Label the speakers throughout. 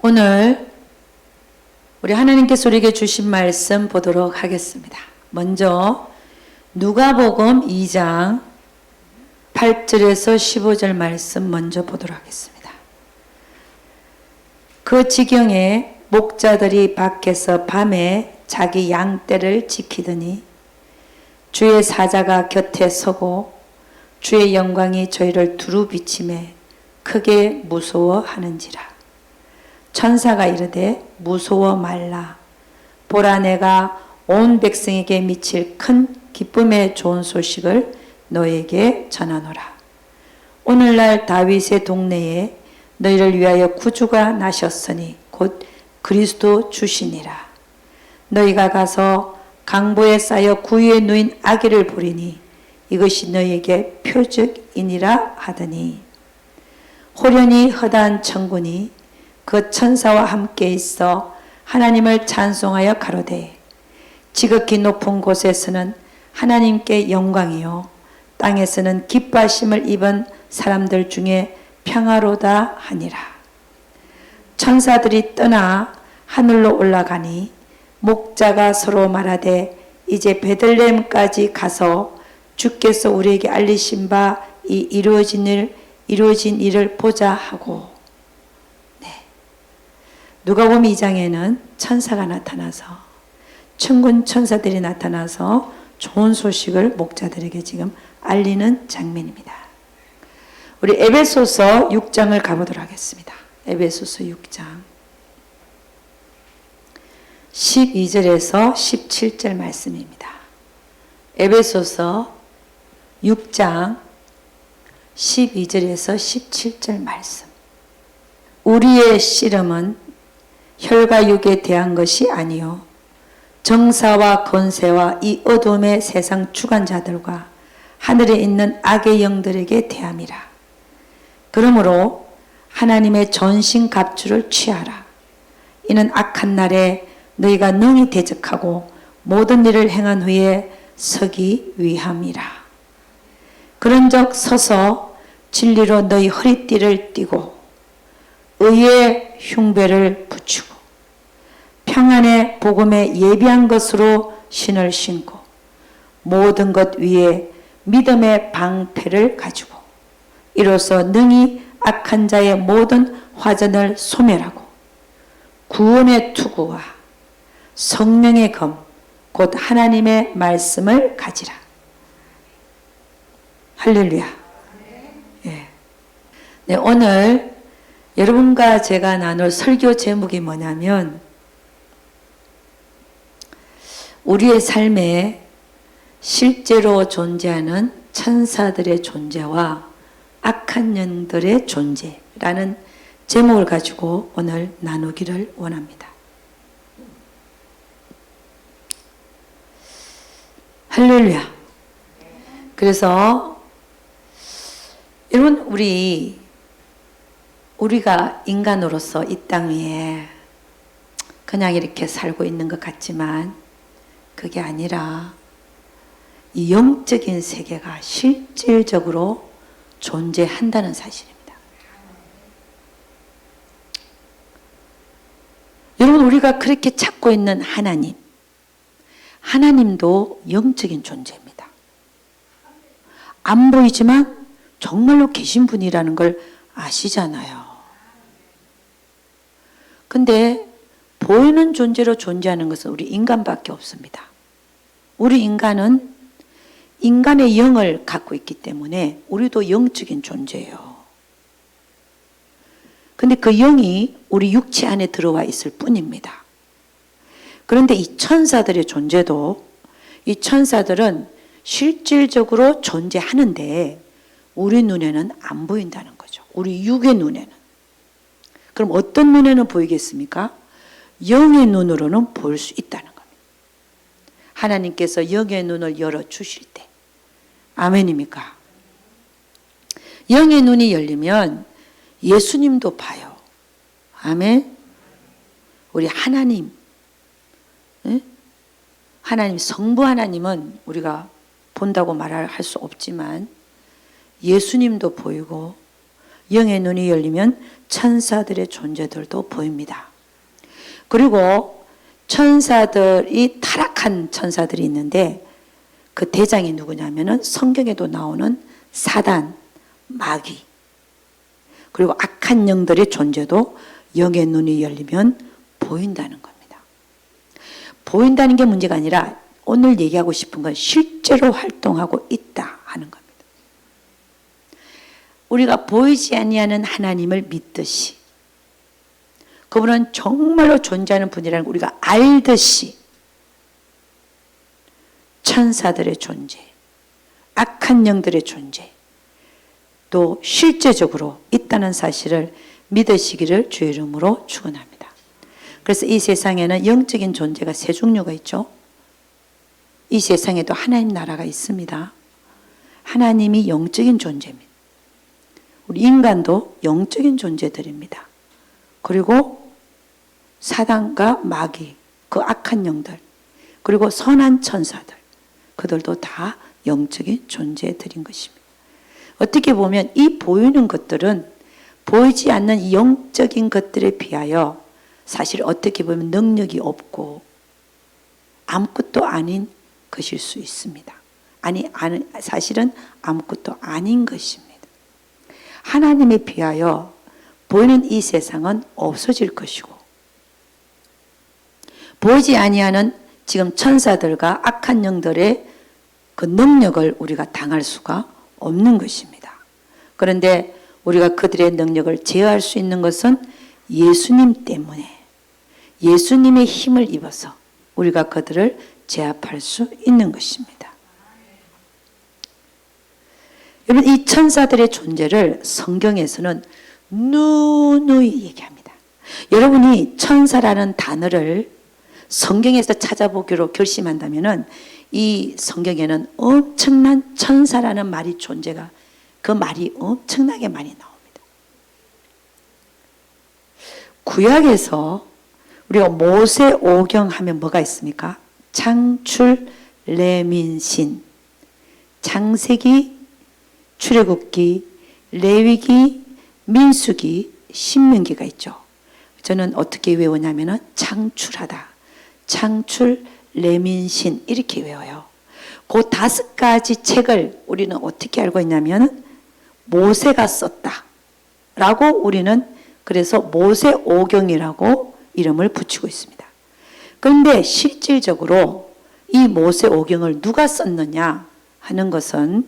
Speaker 1: 오늘 우리 하나님께서 우리에게 주신 말씀 보도록 하겠습니다. 먼저 누가복음 2장 8절에서 15절 말씀 먼저 보도록 하겠습니다. 그 지경에 목자들이 밖에서 밤에 자기 양떼를 지키더니 주의 사자가 곁에 서고 주의 영광이 저희를 두루 비치매 크게 무서워하는지라. 천사가 이르되 무서워 말라. 보라, 내가 온 백성에게 미칠 큰 기쁨의 좋은 소식을 너에게 전하노라. 오늘날 다윗의 동네에 너희를 위하여 구주가 나셨으니 곧 그리스도 주시니라. 너희가 가서 강보에 쌓여 구유에 누인 아기를 보리니 이것이 너희에게 표적이니라 하더니, 호련히 허다한 천군이 그 천사와 함께 있어 하나님을 찬송하여 가로되, 지극히 높은 곳에서는 하나님께 영광이요 땅에서는 기뻐하심을 입은 사람들 중에 평화로다 하니라. 천사들이 떠나 하늘로 올라가니 목자가 서로 말하되, 이제 베들레헴까지 가서 주께서 우리에게 알리신 바 이 이루어진 일을 보자 하고. 누가복음 2장에는 천사가 나타나서, 천군 천사들이 나타나서 좋은 소식을 목자들에게 지금 알리는 장면입니다. 우리 에베소서 6장을 가보도록 하겠습니다. 에베소서 6장 12절에서 17절 말씀입니다. 에베소서 6장 12절에서 17절 말씀. 우리의 씨름은 혈과 육에 대한 것이 아니요 정사와 권세와 이 어둠의 세상 주관자들과 하늘에 있는 악의 영들에게 대함이라. 그러므로 하나님의 전신 갑주를 취하라. 이는 악한 날에 너희가 능히 대적하고 모든 일을 행한 후에 서기 위함이라. 그런즉 서서 진리로 너희 허리띠를 띠고 의의 흉배를 붙이고 평안의 복음에 예비한 것으로 신을 신고 모든 것 위에 믿음의 방패를 가지고 이로써 능히 악한 자의 모든 화전을 소멸하고 구원의 투구와 성령의 검 곧 하나님의 말씀을 가지라. 할렐루야. 예. 네, 오늘 여러분과 제가 나눌 설교 제목이 뭐냐면, 우리의 삶에 실제로 존재하는 천사들의 존재와 악한 영들의 존재라는 제목을 가지고 오늘 나누기를 원합니다. 할렐루야. 그래서 여러분, 우리가 인간으로서 이 땅 위에 그냥 이렇게 살고 있는 것 같지만 그게 아니라 이 영적인 세계가 실질적으로 존재한다는 사실입니다. 여러분, 우리가 그렇게 찾고 있는 하나님도 영적인 존재입니다. 안 보이지만 정말로 계신 분이라는 걸 아시잖아요. 근데 보이는 존재로 존재하는 것은 우리 인간밖에 없습니다. 우리 인간은 인간의 영을 갖고 있기 때문에 우리도 영적인 존재예요. 근데 그 영이 우리 육체 안에 들어와 있을 뿐입니다. 그런데 이 천사들의 존재도, 이 천사들은 실질적으로 존재하는데 우리 눈에는 안 보인다는 거죠. 우리 육의 눈에는. 그럼 어떤 눈에는 보이겠습니까? 영의 눈으로는 볼 수 있다는 겁니다. 하나님께서 영의 눈을 열어주실 때. 아멘입니까? 영의 눈이 열리면 예수님도 봐요. 아멘. 우리 하나님, 하나님, 성부 하나님은 우리가 본다고 말할 수 없지만 예수님도 보이고 영의 눈이 열리면 천사들의 존재들도 보입니다. 그리고 천사들이 타락한 천사들이 있는데 그 대장이 누구냐면은 성경에도 나오는 사단, 마귀, 그리고 악한 영들의 존재도 영의 눈이 열리면 보인다는 겁니다. 보인다는 게 문제가 아니라 오늘 얘기하고 싶은 건 실제로 활동하고 있다 하는 겁니다. 우리가 보이지 아니하는 하나님을 믿듯이 그분은 정말로 존재하는 분이라는 걸 우리가 알듯이 천사들의 존재, 악한 영들의 존재 또 실제적으로 있다는 사실을 믿으시기를 주의 이름으로 축원합니다. 그래서 이 세상에는 영적인 존재가 세 종류가 있죠. 이 세상에도 하나님 나라가 있습니다. 하나님이 영적인 존재입니다. 우리 인간도 영적인 존재들입니다. 그리고 사단과 마귀, 그 악한 영들, 그리고 선한 천사들, 그들도 다 영적인 존재들인 것입니다. 어떻게 보면 이 보이는 것들은 보이지 않는 이 영적인 것들에 비하여 사실 어떻게 보면 능력이 없고 아무것도 아닌 것일 수 있습니다. 사실은 아무것도 아닌 것입니다. 하나님에 비하여 보이는 이 세상은 없어질 것이고 보이지 아니하는 지금 천사들과 악한 영들의 그 능력을 우리가 당할 수가 없는 것입니다. 그런데 우리가 그들의 능력을 제어할 수 있는 것은 예수님 때문에 예수님의 힘을 입어서 우리가 그들을 제압할 수 있는 것입니다. 여러분, 이 천사들의 존재를 성경에서는 누누이 얘기합니다. 여러분이 천사라는 단어를 성경에서 찾아보기로 결심한다면은 이 성경에는 엄청난 천사라는 말이 존재가 그 말이 엄청나게 많이 나옵니다. 구약에서 우리가 모세오경 하면 뭐가 있습니까? 창출, 레민신, 창세기, 출애굽기, 레위기, 민수기, 신명기가 있죠. 저는 어떻게 외우냐면은 창출하다, 창출, 레민신 이렇게 외워요. 그 5가지 책을 우리는 어떻게 알고 있냐면 모세가 썼다 라고 우리는 그래서 모세오경이라고 이름을 붙이고 있습니다. 그런데 실질적으로 이 모세오경을 누가 썼느냐 하는 것은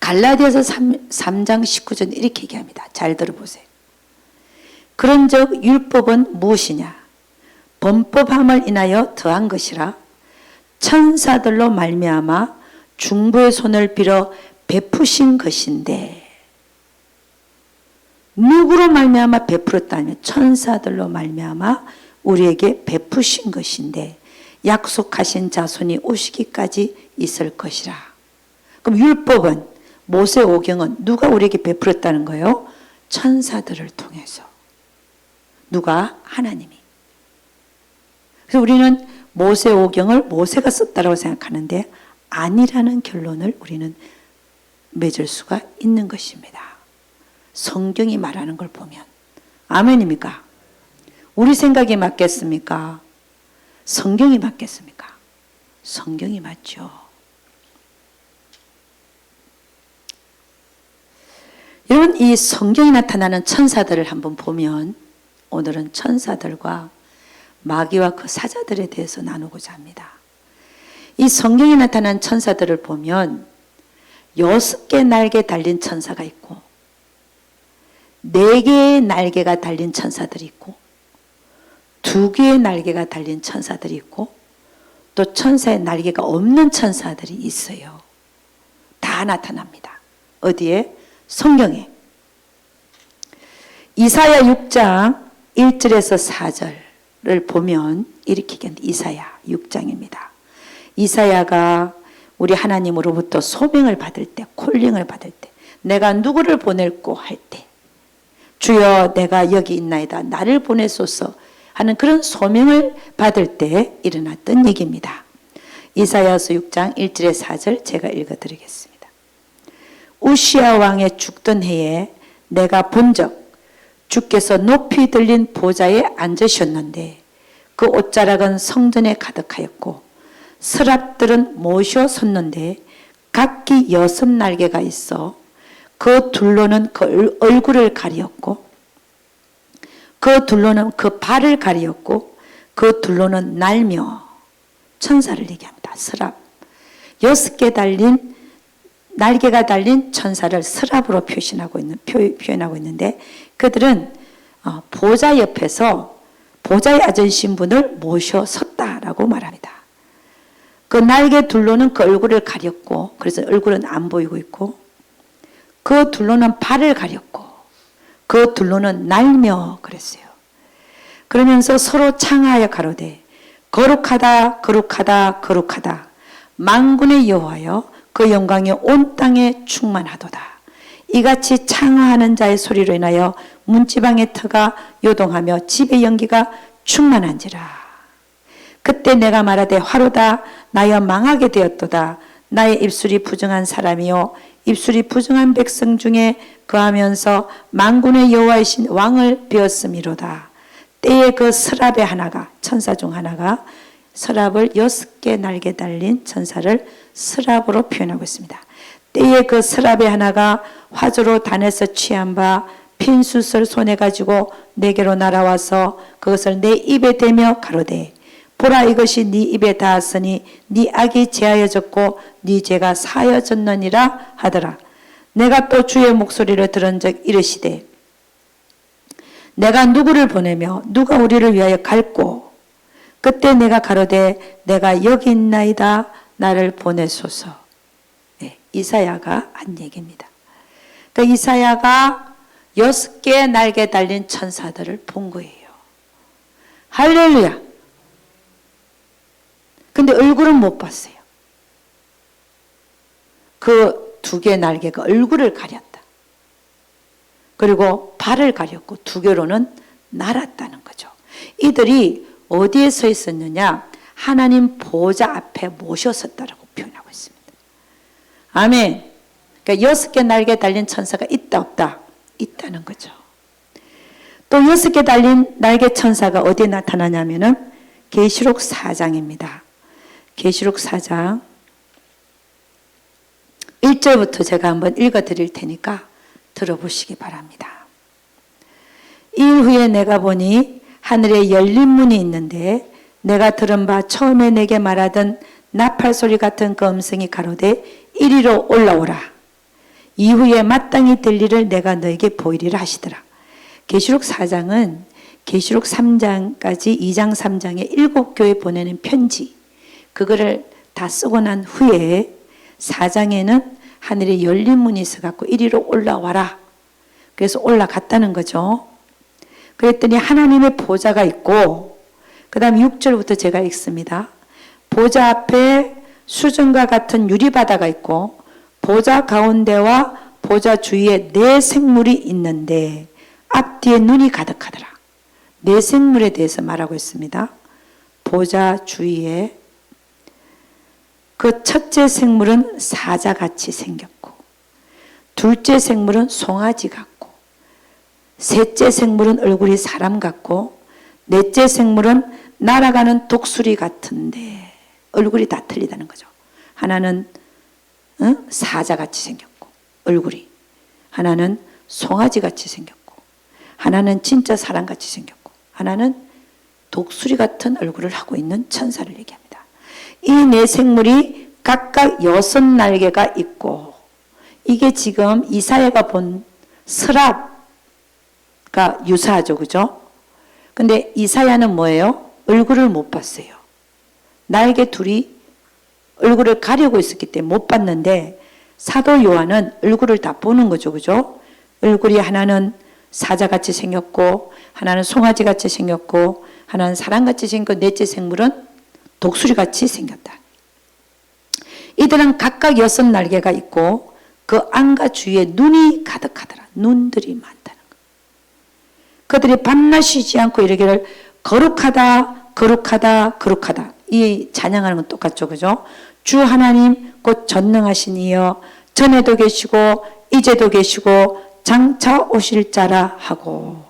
Speaker 1: 갈라디아서 3장 19절 이렇게 얘기합니다. 잘 들어보세요. 그런즉 율법은 무엇이냐? 범법함을 인하여 더한 것이라 천사들로 말미암아 중보의 손을 빌어 베푸신 것인데 누구로 말미암아 베풀었다 하면 천사들로 말미암아 우리에게 베푸신 것인데 약속하신 자손이 오시기까지 있을 것이라. 그럼 율법은 모세오경은 누가 우리에게 베풀었다는 거예요? 천사들을 통해서. 누가? 하나님이. 그래서 우리는 모세오경을 모세가 썼다고 생각하는데 아니라는 결론을 우리는 맺을 수가 있는 것입니다. 성경이 말하는 걸 보면. 아멘입니까? 우리 생각이 맞겠습니까? 성경이 맞겠습니까? 성경이 맞죠. 여러분, 이 성경에 나타나는 천사들을 한번 보면 오늘은 천사들과 마귀와 그 사자들에 대해서 나누고자 합니다. 이 성경에 나타난 천사들을 보면 6개의 날개 달린 천사가 있고 4개의 날개가 달린 천사들이 있고 2개의 날개가 달린 천사들이 있고 또 천사의 날개가 없는 천사들이 있어요. 다 나타납니다. 어디에? 성경에. 이사야 6장 1절에서 4절을 보면 이렇게 얘기합니다. 이사야 6장입니다. 이사야가 우리 하나님으로부터 소명을 받을 때, 콜링을 받을 때, 내가 누구를 보낼꼬 할 때, 주여 내가 여기 있나이다, 나를 보내소서 하는 그런 소명을 받을 때 일어났던 얘기입니다. 이사야서 6장 1절에 4절 제가 읽어드리겠습니다. 우시야 왕의 죽던 해에 내가 본적 주께서 높이 들린 보좌에 앉으셨는데 그 옷자락은 성전에 가득하였고 서랍들은 모셔 섰는데 각기 6날개가 있어 그 둘로는 그 얼굴을 가리었고 그 둘로는 그 발을 가리었고 그 둘로는 날며 천사를 얘기합니다. 서랍 6개 달린 날개가 달린 천사를 서랍으로 표현하고 있는데 그들은 보좌 옆에서 보좌에 앉으신 분을 모셔 섰다라고 말합니다. 그 날개 둘로는 그 얼굴을 가렸고 그래서 얼굴은 안 보이고 있고 그 둘로는 발을 가렸고 그 둘로는 날며 그랬어요. 그러면서 서로 창하여 가로되 거룩하다 거룩하다 거룩하다 만군의 여호와여 그 영광이 온 땅에 충만하도다. 이같이 창화하는 자의 소리로 인하여 문지방의 터가 요동하며 집의 연기가 충만한지라. 그때 내가 말하되 화로다 나여 망하게 되었도다. 나의 입술이 부정한 사람이요 입술이 부정한 백성 중에 거하면서 만군의 여호와이신 왕을 배웠음이로다. 때에 그 서랍의 하나가 천사 중 하나가 서랍을 6개 날개 달린 천사를 서랍으로 표현하고 있습니다. 때에 그 서랍의 하나가 화조로 단에서 취한 바 핀숯을 손에 가지고 내게로 날아와서 그것을 내 입에 대며 가로되 보라 이것이 네 입에 닿았으니 네 악이 제하여졌고 네 죄가 사하여졌느니라 하더라. 내가 또 주의 목소리를 들은즉 이르시되 내가 누구를 보내며 누가 우리를 위하여 갈꼬. 그때 내가 가로되 내가 여기 있나이다 나를 보내소서. 네, 이사야가 한 얘기입니다. 그러니까 이사야가 6개 날개 달린 천사들을 본 거예요. 할렐루야. 근데 얼굴은 못 봤어요. 그 2개 날개가 얼굴을 가렸다. 그리고 발을 가렸고 2개로는 날았다는 거죠. 이들이 어디에 서 있었느냐? 하나님 보좌 앞에 모셔섰다라고 표현하고 있습니다. 아멘. 그러니까 6개 날개 달린 천사가 있다 없다? 있다는 거죠. 또 6개 달린 날개 천사가 어디에 나타나냐면은 계시록 4장입니다. 계시록 4장 1절부터 제가 한번 읽어 드릴 테니까 들어보시기 바랍니다. 이일 후에 내가 보니 하늘에 열린 문이 있는데 내가 들은 바 처음에 내게 말하던 나팔 소리 같은 그 음성이 가로되 이리로 올라오라. 이후에 마땅히 될 일을 내가 너에게 보이리라 하시더라. 계시록 4장은 계시록 3장까지 2장 3장에 7교회 보내는 편지 그거를 다 쓰고 난 후에 4장에는 하늘에 열린 문이 있어갖고 이리로 올라와라. 그래서 올라갔다는 거죠. 그랬더니 하나님의 보좌가 있고 그 다음 6절부터 제가 읽습니다. 보좌 앞에 수정과 같은 유리바다가 있고 보좌 가운데와 보좌 주위에 4 생물이 있는데 앞뒤에 눈이 가득하더라. 4 생물에 대해서 말하고 있습니다. 보좌 주위에 그 첫째 생물은 사자같이 생겼고 둘째 생물은 송아지 같고 셋째 생물은 얼굴이 사람 같고 넷째 생물은 날아가는 독수리 같은데 얼굴이 다 틀리다는 거죠. 하나는 사자같이 생겼고 얼굴이 하나는 송아지같이 생겼고 하나는 진짜 사람같이 생겼고 하나는 독수리 같은 얼굴을 하고 있는 천사를 얘기합니다. 이 4 생물이 각각 6 날개가 있고 이게 지금 이사야가 본 서랍과 유사하죠. 그죠? 근데 이사야는 뭐예요? 얼굴을 못 봤어요. 날개 둘이 얼굴을 가리고 있었기 때문에 못 봤는데 사도 요한은 얼굴을 다 보는 거죠. 그죠? 얼굴이 하나는 사자같이 생겼고 하나는 송아지같이 생겼고 하나는 사람같이 생겼고 넷째 생물은 독수리같이 생겼다. 이들은 각각 6 날개가 있고 그 안과 주위에 눈이 가득하더라. 눈들이 많다는 거. 그들이 밤낮 쉬지 않고 이르기를 거룩하다 거룩하다 거룩하다. 이 찬양하는 건 똑같죠. 그죠? 주 하나님 곧 전능하신 이여 전에도 계시고 이제도 계시고 장차 오실 자라 하고.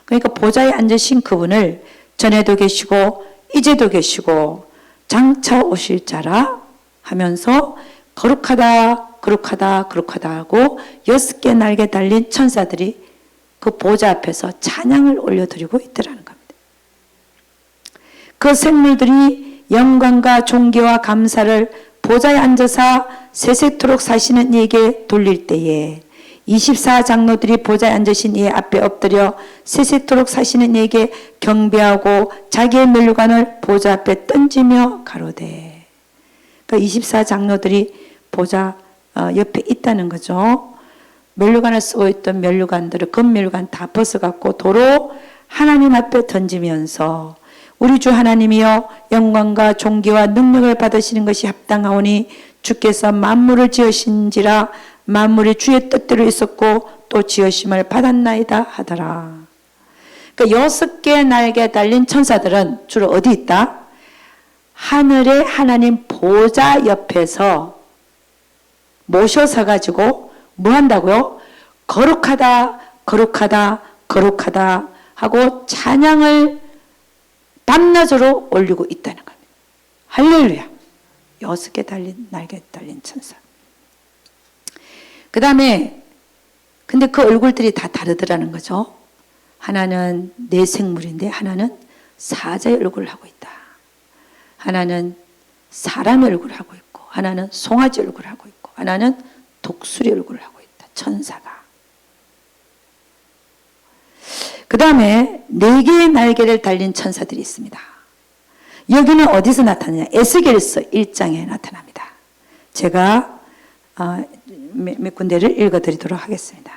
Speaker 1: 그러니까 보좌에 앉으신 그분을 전에도 계시고 이제도 계시고 장차 오실 자라 하면서 거룩하다 거룩하다 거룩하다 하고 6개 날개 달린 천사들이 그 보좌 앞에서 찬양을 올려드리고 있더라는 겁니다. 그 생물들이 영광과 존귀와 감사를 보좌에 앉아서 세세토록 사시는 이에게 돌릴 때에 24장로들이 보좌에 앉으신 이의 앞에 엎드려 세세토록 사시는 이에게 경배하고 자기의 면류관을 보좌 앞에 던지며 가로되. 그러니까 24장로들이 보좌 옆에 있다는 거죠. 면류관을 쓰고 있던 면류관들을 금면류관 다 벗어갖고 도로 하나님 앞에 던지면서 우리 주 하나님이여 영광과 존귀와 능력을 받으시는 것이 합당하오니 주께서 만물을 지으신지라 만물이 주의 뜻대로 있었고 또 지으심을 받았나이다 하더라. 그러니까 6개 날개 달린 천사들은 주로 어디 있다? 하늘의 하나님 보좌 옆에서 모셔서 가지고 뭐 한다고요? 거룩하다 거룩하다 거룩하다 하고 찬양을 밤낮으로 올리고 있다는 겁니다. 할렐루야. 6개 달린 날개 달린 천사. 그 다음에 근데 그 얼굴들이 다 다르더라는 거죠. 하나는 내 생물인데 하나는 사자의 얼굴을 하고 있다. 하나는 사람의 얼굴을 하고 있고 하나는 송아지 얼굴을 하고 있고 하나는 독수리 얼굴을 하고 있다. 천사가. 그 다음에 4개의 날개를 달린 천사들이 있습니다. 여기는 어디서 나타나냐? 에스겔서 1장에 나타납니다. 제가 몇 군데를 읽어드리도록 하겠습니다.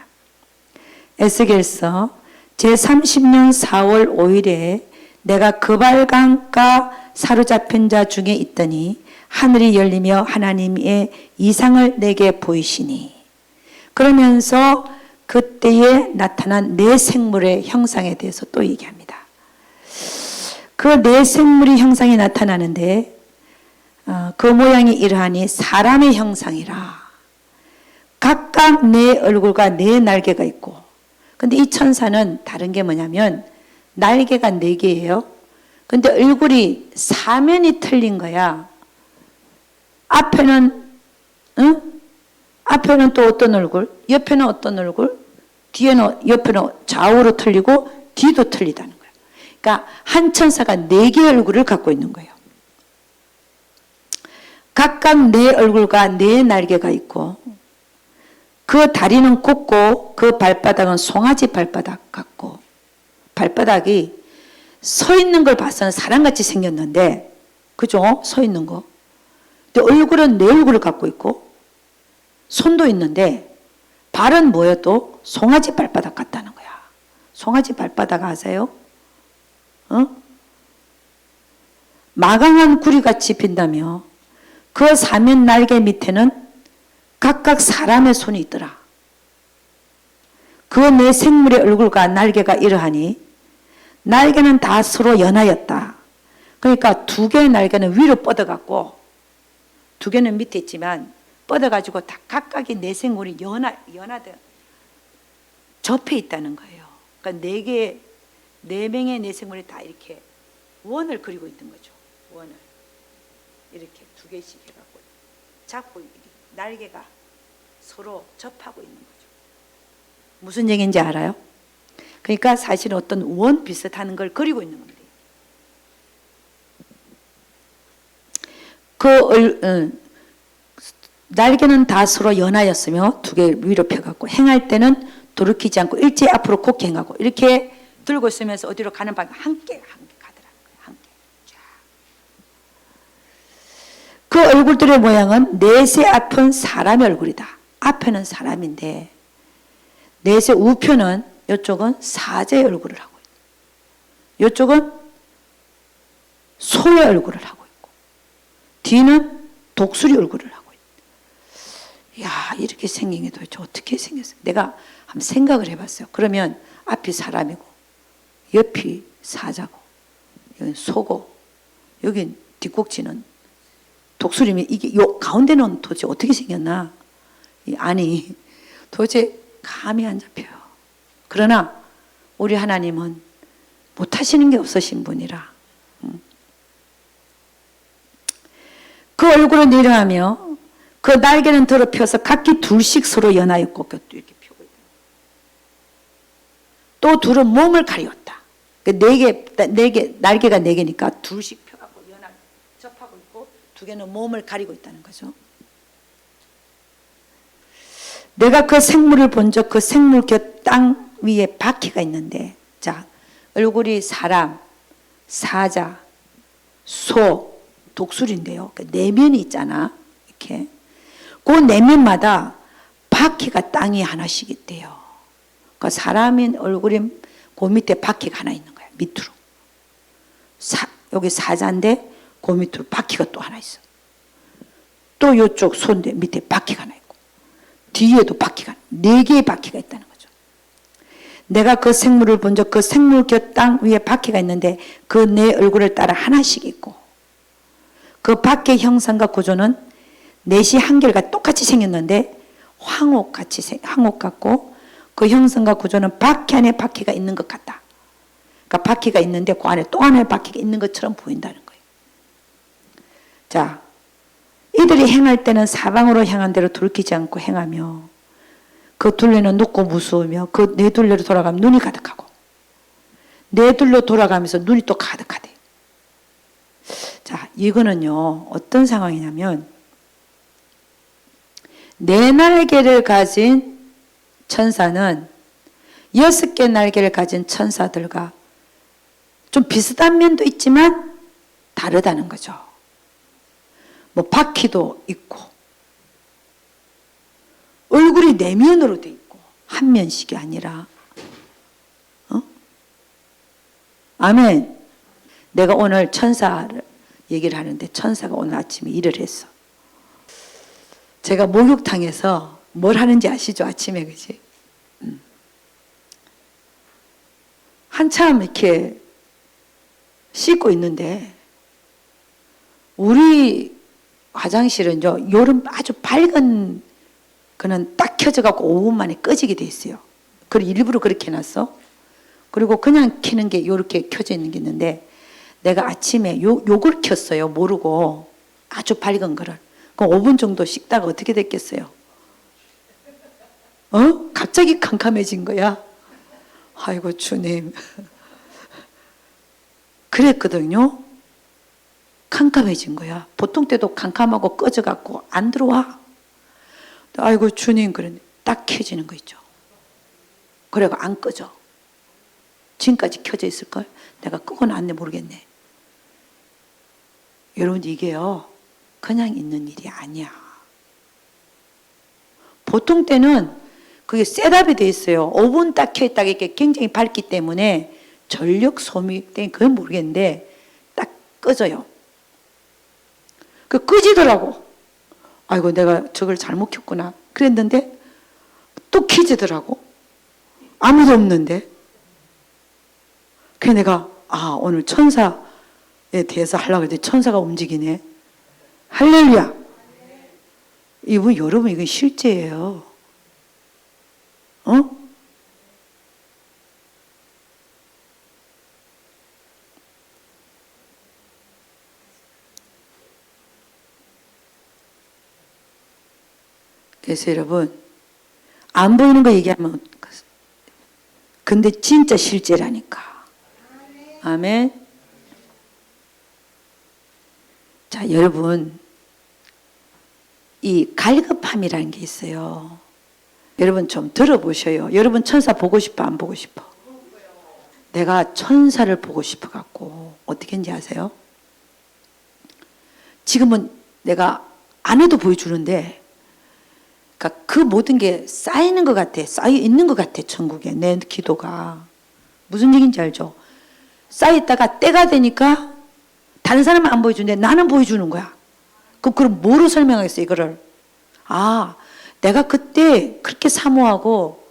Speaker 1: 에스겔서 제30년 4월 5일에 내가 그발강가 사로잡힌 자 중에 있더니 하늘이 열리며 하나님의 이상을 내게 보이시니. 그러면서 그때에 나타난 네 생물의 형상에 대해서 또 얘기합니다. 그 네 생물의 형상이 나타나는데 그 모양이 이러하니 사람의 형상이라. 각각 네 얼굴과 네 날개가 있고, 근데 이 천사는 다른 게 뭐냐면 날개가 4개예요. 근데 얼굴이 사면이 틀린 거야. 앞에는 앞에는 또 어떤 얼굴, 옆에는 어떤 얼굴, 뒤에는 옆에는 좌우로 틀리고 뒤도 틀리다는 거예요. 그러니까 한 천사가 4개의 얼굴을 갖고 있는 거예요. 각각 4 얼굴과 4 날개가 있고 그 다리는 굽고 그 발바닥은 송아지 발바닥 같고, 발바닥이 서 있는 걸 봐서는 사람같이 생겼는데, 그죠? 서 있는 거. 근데 얼굴은 4 얼굴을 갖고 있고 손도 있는데 발은 뭐예요? 또 송아지 발바닥 같다는 거야. 송아지 발바닥 아세요? 마강한 구리같이 빈다며 그 사면 날개 밑에는 각각 사람의 손이 있더라. 그 네 생물의 얼굴과 날개가 이러하니 날개는 다 서로 연하였다. 그러니까 2개의 날개는 위로 뻗어갖고 2개는 밑에 있지만 뻗어가지고 다 각각의 네 생물이 연하되 접해 있다는 거예요. 그러니까 4명의 네 생물이 다 이렇게 원을 그리고 있는 거죠. 원을 이렇게 2개씩 해갖고 잡고 날개가 서로 접하고 있는 거죠. 무슨 얘기인지 알아요? 그러니까 사실 어떤 원 비슷한 걸 그리고 있는 겁니다. 날개는 다 서로 연하였으며 2개 위로 펴갖고 행할 때는 돌이키지 않고 일제히 앞으로 곧게 행하고 이렇게 들고 있으면서 어디로 가는 방향 함께 가더라고요. 함께. 그 얼굴들의 모양은 넷의 앞은 사람의 얼굴이다. 앞에는 사람인데 넷의 우표는 이쪽은 사자의 얼굴을 하고 있고 이쪽은 소의 얼굴을 하고 있고 뒤는 독수리 얼굴을 하고 있고. 야, 이렇게 생긴 게 도대체 어떻게 생겼어요? 내가 한번 생각을 해봤어요. 그러면 앞이 사람이고 옆이 사자고 여긴 소고 여긴 뒷꼭지는 독수리면 이게 요 가운데는 도대체 어떻게 생겼나? 이 안이 도대체 감이 안 잡혀요. 그러나 우리 하나님은 못하시는 게 없으신 분이라. 그 얼굴을 내려하며 그 날개는 더럽혀서 각기 둘씩 서로 연하여 꺾여 이렇게 펴고 있다. 또 둘은 몸을 가리웠다. 날개가 네 개니까 둘씩 펴갖고 연하게 접하고 있고 두 개는 몸을 가리고 있다는 거죠. 내가 그 생물을 본 적 그 생물 곁 땅 위에 바퀴가 있는데, 자, 얼굴이 사람, 사자, 소, 독수리인데요. 그 내면이 있잖아. 이렇게. 그 내면마다 바퀴가 땅이 하나씩 있대요. 그 사람인 얼굴이 그 밑에 바퀴가 하나 있는 거야. 밑으로. 여기 사자인데 그 밑으로 바퀴가 또 하나 있어. 또 이쪽 소인데 밑에 바퀴가 하나 있고. 뒤에도 바퀴가, 네 개의 바퀴가 있다는 거죠. 내가 그 생물을 본 적 그 생물 곁 땅 위에 바퀴가 있는데 그 내 얼굴을 따라 하나씩 있고 그 바퀴의 형상과 구조는 넷이 한결과 똑같이 생겼는데 황옥 같고 그 형상과 구조는 바퀴 안에 바퀴가 있는 것 같다. 그러니까 바퀴가 있는데 그 안에 또 하나의 바퀴가 있는 것처럼 보인다는 거예요. 자, 이들이 행할 때는 사방으로 향한 대로 돌이키지 않고 행하며 그 둘레는 높고 무서우며 그 네 둘레로 돌아가면 눈이 가득하고 네 둘로 돌아가면서 눈이 또 가득하대. 자, 이거는요 어떤 상황이냐면 네 날개를 가진 천사는 6개 날개를 가진 천사들과 좀 비슷한 면도 있지만 다르다는 거죠. 뭐 바퀴도 있고 얼굴이 내면으로 돼 있고 한 면씩이 아니라 아멘. 내가 오늘 천사를 얘기를 하는데 천사가 오늘 아침에 일을 했어. 제가 목욕탕에서 뭘 하는지 아시죠? 아침에 그지? 한참 이렇게 씻고 있는데 우리 화장실은요 여름 아주 밝은 그는 딱 켜져갖고 5분 만에 꺼지게 돼 있어요. 그걸 일부러 그렇게 해놨어. 그리고 그냥 켜는 게 이렇게 켜져 있는 게 있는데 내가 아침에 요걸 켰어요. 모르고 아주 밝은 거를. 그럼 5분 정도 씻다가 어떻게 됐겠어요? 갑자기 캄캄해진 거야. 아이고 주님. 그랬거든요. 캄캄해진 거야. 보통 때도 캄캄하고 꺼져갖고 안 들어와. 아이고 주님 그러네. 딱 켜지는 거 있죠. 그래가 안 꺼져. 지금까지 켜져 있을걸? 내가 끄고 났네 모르겠네. 여러분 이게요 그냥 있는 일이 아니야. 보통 때는 그게 셋업이 돼 있어요. 5분 딱 켜있다가 이렇게 굉장히 밝기 때문에 전력 소비 때문에 그건 모르겠는데 딱 꺼져요. 그 끄지더라고. 아이고 내가 저걸 잘못 켰구나 그랬는데 또 켜지더라고. 아무도 없는데. 그래서 내가 오늘 천사에 대해서 하려고 했더니 천사가 움직이네. 할렐루야. 이분 여러분 이건 실제예요. 그래서 여러분 안 보이는 거 얘기하면 근데 진짜 실제라니까. 아멘. 자, 여러분 이 갈급함이라는 게 있어요. 여러분 좀 들어보셔요. 여러분 천사 보고 싶어 안 보고 싶어? 내가 천사를 보고 싶어 갖고 어떻게 했는지 아세요? 지금은 내가 안 해도 보여주는데 그러니까 그 모든 게 쌓이는 것 같아. 쌓여 있는 것 같아. 천국에 내 기도가. 무슨 얘기인지 알죠? 쌓였다가 때가 되니까 다른 사람은 안 보여주는데 나는 보여주는 거야. 그럼 뭐로 설명하겠어 이거를? 내가 그때 그렇게 사모하고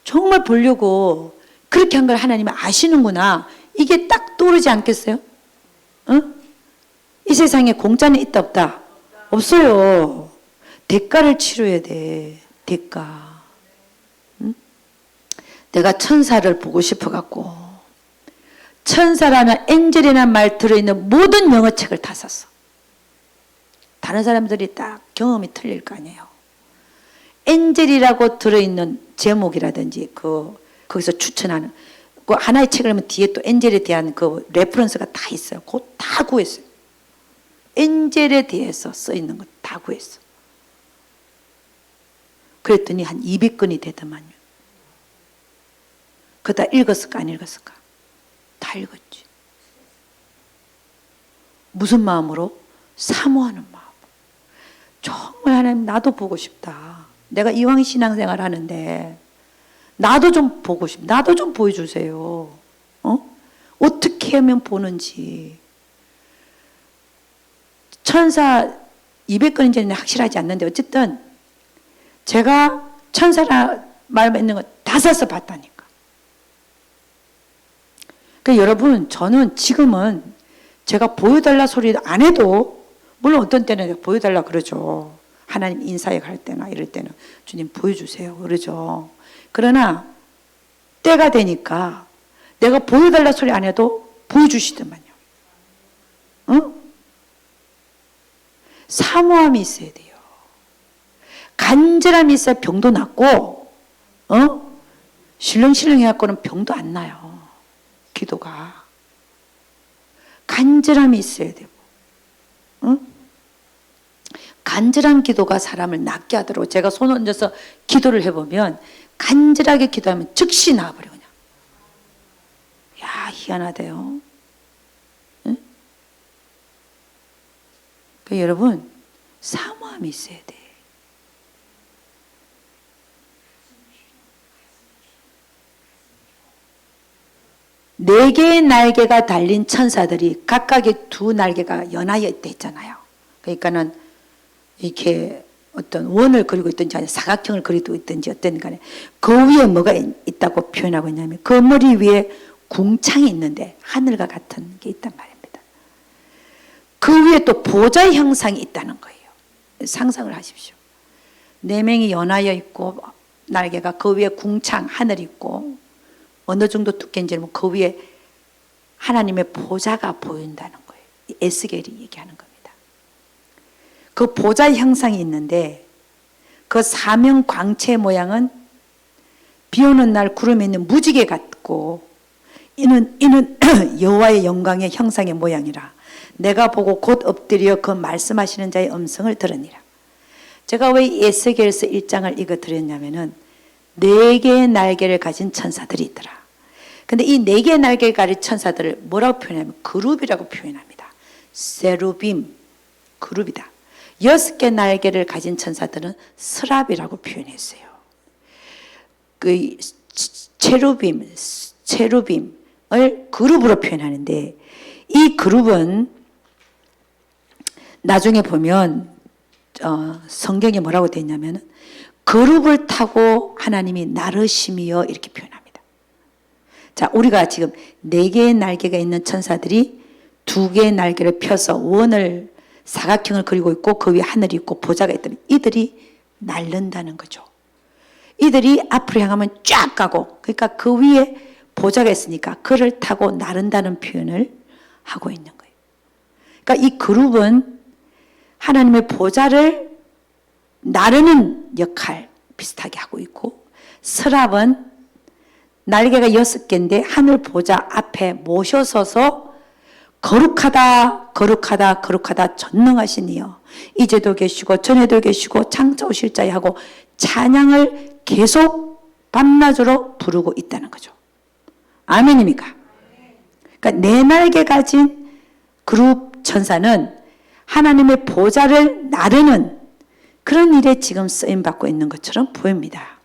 Speaker 1: 정말 보려고 그렇게 한 걸 하나님은 아시는구나. 이게 딱 떠오르지 않겠어요? 이 세상에 공짜는 있다 없다? 없어요. 대가를 치러야 돼. 대가. 응? 내가 천사를 보고 싶어갖고 천사라는 엔젤이라는 말 들어있는 모든 영어책을 다 샀어. 다른 사람들이 딱 경험이 틀릴 거 아니에요. 엔젤이라고 들어있는 제목이라든지 거기서 추천하는 그 하나의 책을 하면 뒤에 또 엔젤에 대한 그 레퍼런스가 다 있어요. 그거 다 구했어요. 엔젤에 대해서 써 있는 거 다 구했어. 그랬더니 한 200권이 되더만요. 그거 다 읽었을까 안 읽었을까? 다 읽었지. 무슨 마음으로? 사모하는 마음. 정말 하나님 나도 보고 싶다. 내가 이왕 신앙생활 하는데 나도 좀 보고 싶다. 나도 좀 보여주세요. 어떻게 하면 보는지. 천사 200권인지는 확실하지 않는데 어쨌든 제가 천사라 말만 있는 거 다 사서 봤다니까. 그러니까 여러분 저는 지금은 제가 보여달라 소리 안 해도 물론 어떤 때는 보여달라 그러죠. 하나님 인사에 갈 때나 이럴 때는 주님 보여주세요 그러죠. 그러나 때가 되니까 내가 보여달라 소리 안 해도 보여주시더만요. 응? 사모함이 있어야 돼요. 간절함이 있어야 병도 낫고 실렁실렁 해갖고는 병도 안 나요. 기도가 간절함이 있어야 되고 간절한 기도가 사람을 낫게 하도록 제가 손 얹어서 기도를 해보면 간절하게 기도하면 즉시 나와버려 그냥. 야 희한하대요. 응? 그러니까 여러분 사모함이 있어야 돼. 네 개의 날개가 달린 천사들이 각각의 두 날개가 연하여 있다 했잖아요. 그러니까는 이렇게 어떤 원을 그리고 있든지 아니면 사각형을 그리고 있든지 어떤 간에 그 위에 뭐가 있다고 표현하고 있냐면 그 머리 위에 궁창이 있는데 하늘과 같은 게 있단 말입니다. 그 위에 또 보좌의 형상이 있다는 거예요. 상상을 하십시오. 네 명이 연하여 있고 날개가 그 위에 궁창 하늘이 있고 어느 정도 두께인지는 그 위에 하나님의 보좌가 보인다는 거예요. 에스겔이 얘기하는 겁니다. 그 보좌의 형상이 있는데 그 사명 광채 모양은 비 오는 날 구름에 있는 무지개 같고 이는 여호와의 영광의 형상의 모양이라 내가 보고 곧 엎드려 그 말씀하시는 자의 음성을 들으니라. 제가 왜 에스겔서 1장을 이거 드렸냐면은 4개의 날개를 가진 천사들이 있더라. 근데 이 4개의 날개를 가진 천사들을 뭐라고 표현하냐면 그룹이라고 표현합니다. 세루빔, 그룹이다. 6개 날개를 가진 천사들은 스랍이라고 표현했어요. 그 체루빔을 그룹으로 표현하는데 이 그룹은 나중에 보면 성경에 뭐라고 되어 있냐면 그룹을 타고 하나님이 나르심이여 이렇게 표현합니다. 자, 우리가 지금 4개의 날개가 있는 천사들이 2개의 날개를 펴서 원을 사각형을 그리고 있고 그 위에 하늘이 있고 보좌가 있다면 이들이 날른다는 거죠. 이들이 앞으로 향하면 쫙 가고 그러니까 그 위에 보좌가 있으니까 그를 타고 나른다는 표현을 하고 있는 거예요. 그러니까 이 그룹은 하나님의 보좌를 나르는 역할 비슷하게 하고 있고 스랍은 날개가 6개인데 하늘 보좌 앞에 모셔서서 거룩하다 거룩하다 거룩하다 전능하신 이여 이제도 계시고 전에도 계시고 창조하실 자여 하고 찬양을 계속 밤낮으로 부르고 있다는 거죠. 아멘입니까? 그러니까 4날개 가진 그룹 천사는 하나님의 보좌를 나르는 그런 일에 지금 쓰임받고 있는 것처럼 보입니다.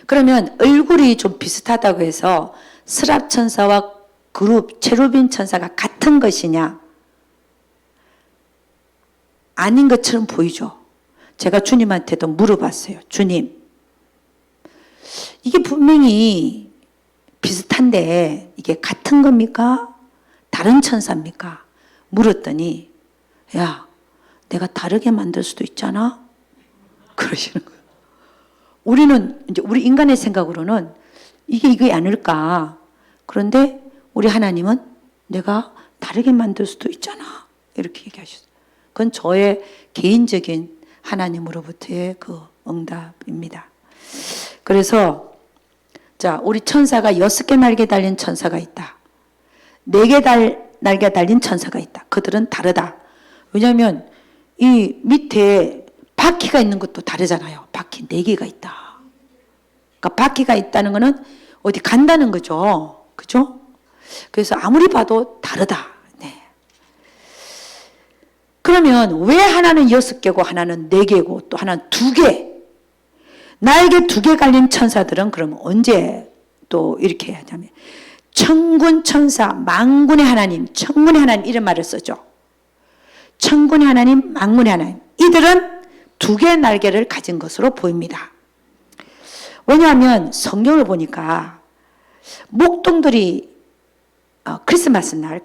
Speaker 1: 그러면 얼굴이 좀 비슷하다고 해서 스랍 천사와 그룹 체루빔 천사가 같은 것이냐? 아닌 것처럼 보이죠. 제가 주님한테도 물어봤어요. 주님, 이게 분명히 비슷한데 이게 같은 겁니까? 다른 천사입니까? 물었더니 야, 내가 다르게 만들 수도 있잖아. 그러시는 거예요. 우리는 이제 우리 인간의 생각으로는 이게 아닐까. 그런데 우리 하나님은 내가 다르게 만들 수도 있잖아. 이렇게 얘기하셨어요. 그건 저의 개인적인 하나님으로부터의 그 응답입니다. 그래서 자, 우리 천사가 6개 날개 달린 천사가 있다. 4개 날개 달린 천사가 있다. 그들은 다르다. 왜냐하면 이 밑에 바퀴가 있는 것도 다르잖아요. 바퀴 4개가 있다. 그러니까 바퀴가 있다는 거는 어디 간다는 거죠. 그죠? 그래서 아무리 봐도 다르다. 네. 그러면 왜 하나는 6개고 하나는 4개고 또 하나는 2개? 날개 2개 갈린 천사들은 그럼 언제 또 이렇게 하냐면 천군 천사, 만군의 하나님, 천군의 하나님 이런 말을 쓰죠. 천군의 하나님, 만군의 하나님. 이들은 2개의 날개를 가진 것으로 보입니다. 왜냐하면 성경을 보니까 목동들이 크리스마스 날,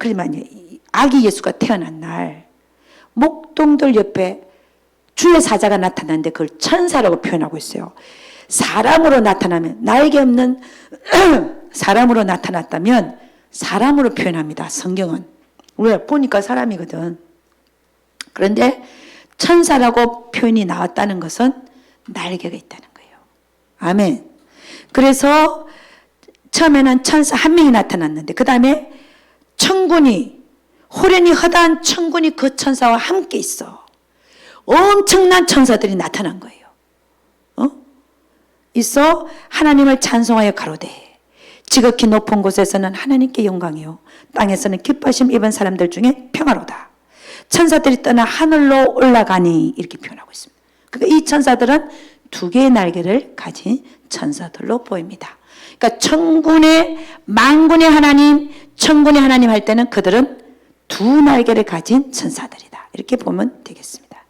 Speaker 1: 아기 예수가 태어난 날 목동들 옆에 주의 사자가 나타났는데 그걸 천사라고 표현하고 있어요. 사람으로 나타나면 날개 없는 사람으로 나타났다면 사람으로 표현합니다. 성경은. 왜? 보니까 사람이거든. 그런데 천사라고 표현이 나왔다는 것은 날개가 있다는 거예요. 아멘. 그래서 처음에는 천사 1명이 나타났는데 그 다음에 천군이 호련히 허다한 천군이 그 천사와 함께 있어. 엄청난 천사들이 나타난 거예요. 있어 하나님을 찬송하여 가로되 지극히 높은 곳에서는 하나님께 영광이요 땅에서는 기뻐하심 입은 사람들 중에 평화로다. 천사들이 떠나 하늘로 올라가니 이렇게 표현하고 있습니다. 그러니까 이 천사들은 2개의 날개를 가진 천사들로 보입니다. 그러니까 천군의 만군의 하나님, 천군의 하나님 할 때는 그들은 2 날개를 가진 천사들이다. 이렇게 보면 되겠습니다.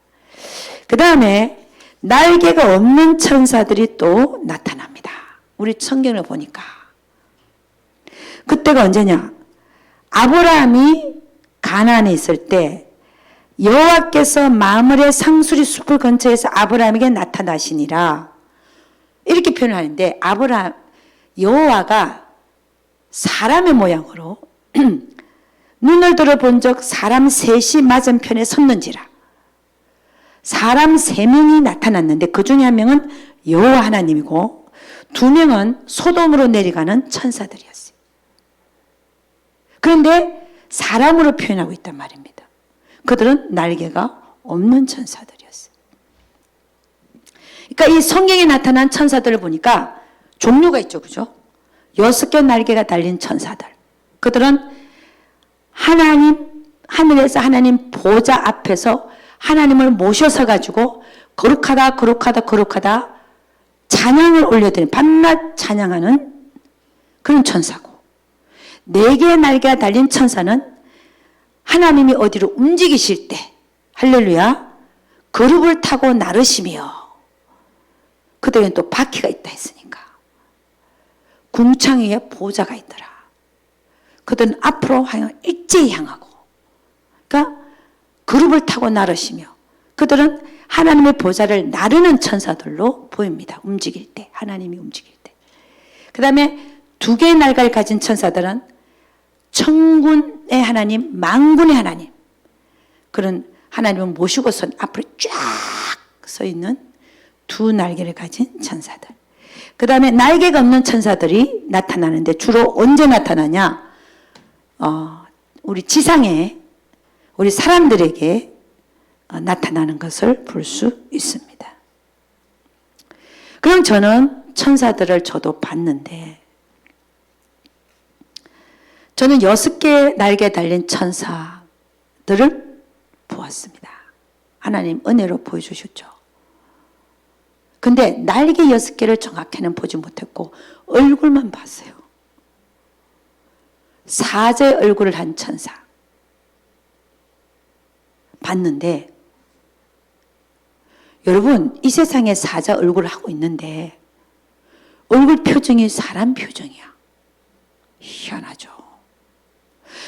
Speaker 1: 그 다음에 날개가 없는 천사들이 또 나타납니다. 우리 성경을 보니까. 그때가 언제냐? 아브라함이 가나안에 있을 때 여호와께서 마므레 상수리 숲을 근처에서 아브라함에게 나타나시니라. 이렇게 표현하는데 여호와가 사람의 모양으로 눈을 들어본 적 사람 셋이 맞은편에 섰는지라. 사람 3명이 나타났는데 그 중에 1명은 여호와 하나님이고 2명은 소돔으로 내려가는 천사들이었어요. 그런데 사람으로 표현하고 있단 말입니다. 그들은 날개가 없는 천사들이었어요. 그러니까 이 성경에 나타난 천사들을 보니까 종류가 있죠. 그죠? 6개 날개가 달린 천사들. 그들은 하늘에서 하나님 보좌 앞에서 하나님을 모셔서 가지고 거룩하다 찬양을 올려드리는 밤낮 찬양하는 그런 천사고 4개의 날개가 달린 천사는 하나님이 어디로 움직이실 때 할렐루야 거룩을 타고 나르시며 그들은 또 바퀴가 있다 했으니까 궁창 위에 보좌가 있더라. 그들은 앞으로 일제히 향하고 그러니까 그룹을 타고 나르시며 그들은 하나님의 보좌를 나르는 천사들로 보입니다. 움직일 때 하나님이 움직일 때. 그 다음에 2개의 날개를 가진 천사들은 천군의 하나님, 만군의 하나님 그런 하나님을 모시고선 앞으로 쫙 서 있는 2 날개를 가진 천사들. 그 다음에 날개가 없는 천사들이 나타나는데 주로 언제 나타나냐? 우리 지상에 우리 사람들에게 나타나는 것을 볼 수 있습니다. 그럼 저는 천사들을 저도 봤는데 저는 6개 날개 달린 천사들을 보았습니다. 하나님 은혜로 보여주셨죠. 근데 날개 6개를 정확히는 보지 못했고 얼굴만 봤어요. 사자의 얼굴을 한 천사 봤는데 여러분 이 세상에 사자 얼굴을 하고 있는데 얼굴 표정이 사람 표정이야. 희한하죠.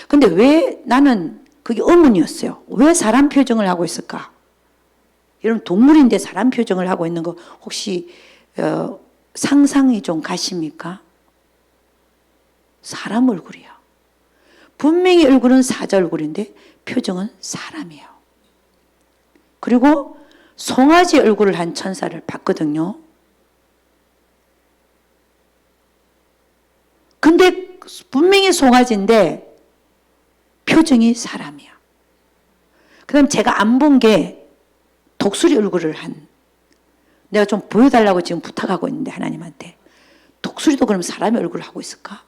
Speaker 1: 근데 왜 나는 그게 의문이었어요. 왜 사람 표정을 하고 있을까? 여러분 동물인데 사람 표정을 하고 있는 거 혹시 상상이 좀 가십니까? 사람 얼굴이요. 분명히 얼굴은 사자 얼굴인데 표정은 사람이에요. 그리고 송아지 얼굴을 한 천사를 봤거든요. 근데 분명히 송아지인데 표정이 사람이야. 그 다음 제가 안 본 게 독수리 얼굴을 한, 내가 좀 보여달라고 지금 부탁하고 있는데 하나님한테, 독수리도 그럼 사람의 얼굴을 하고 있을까?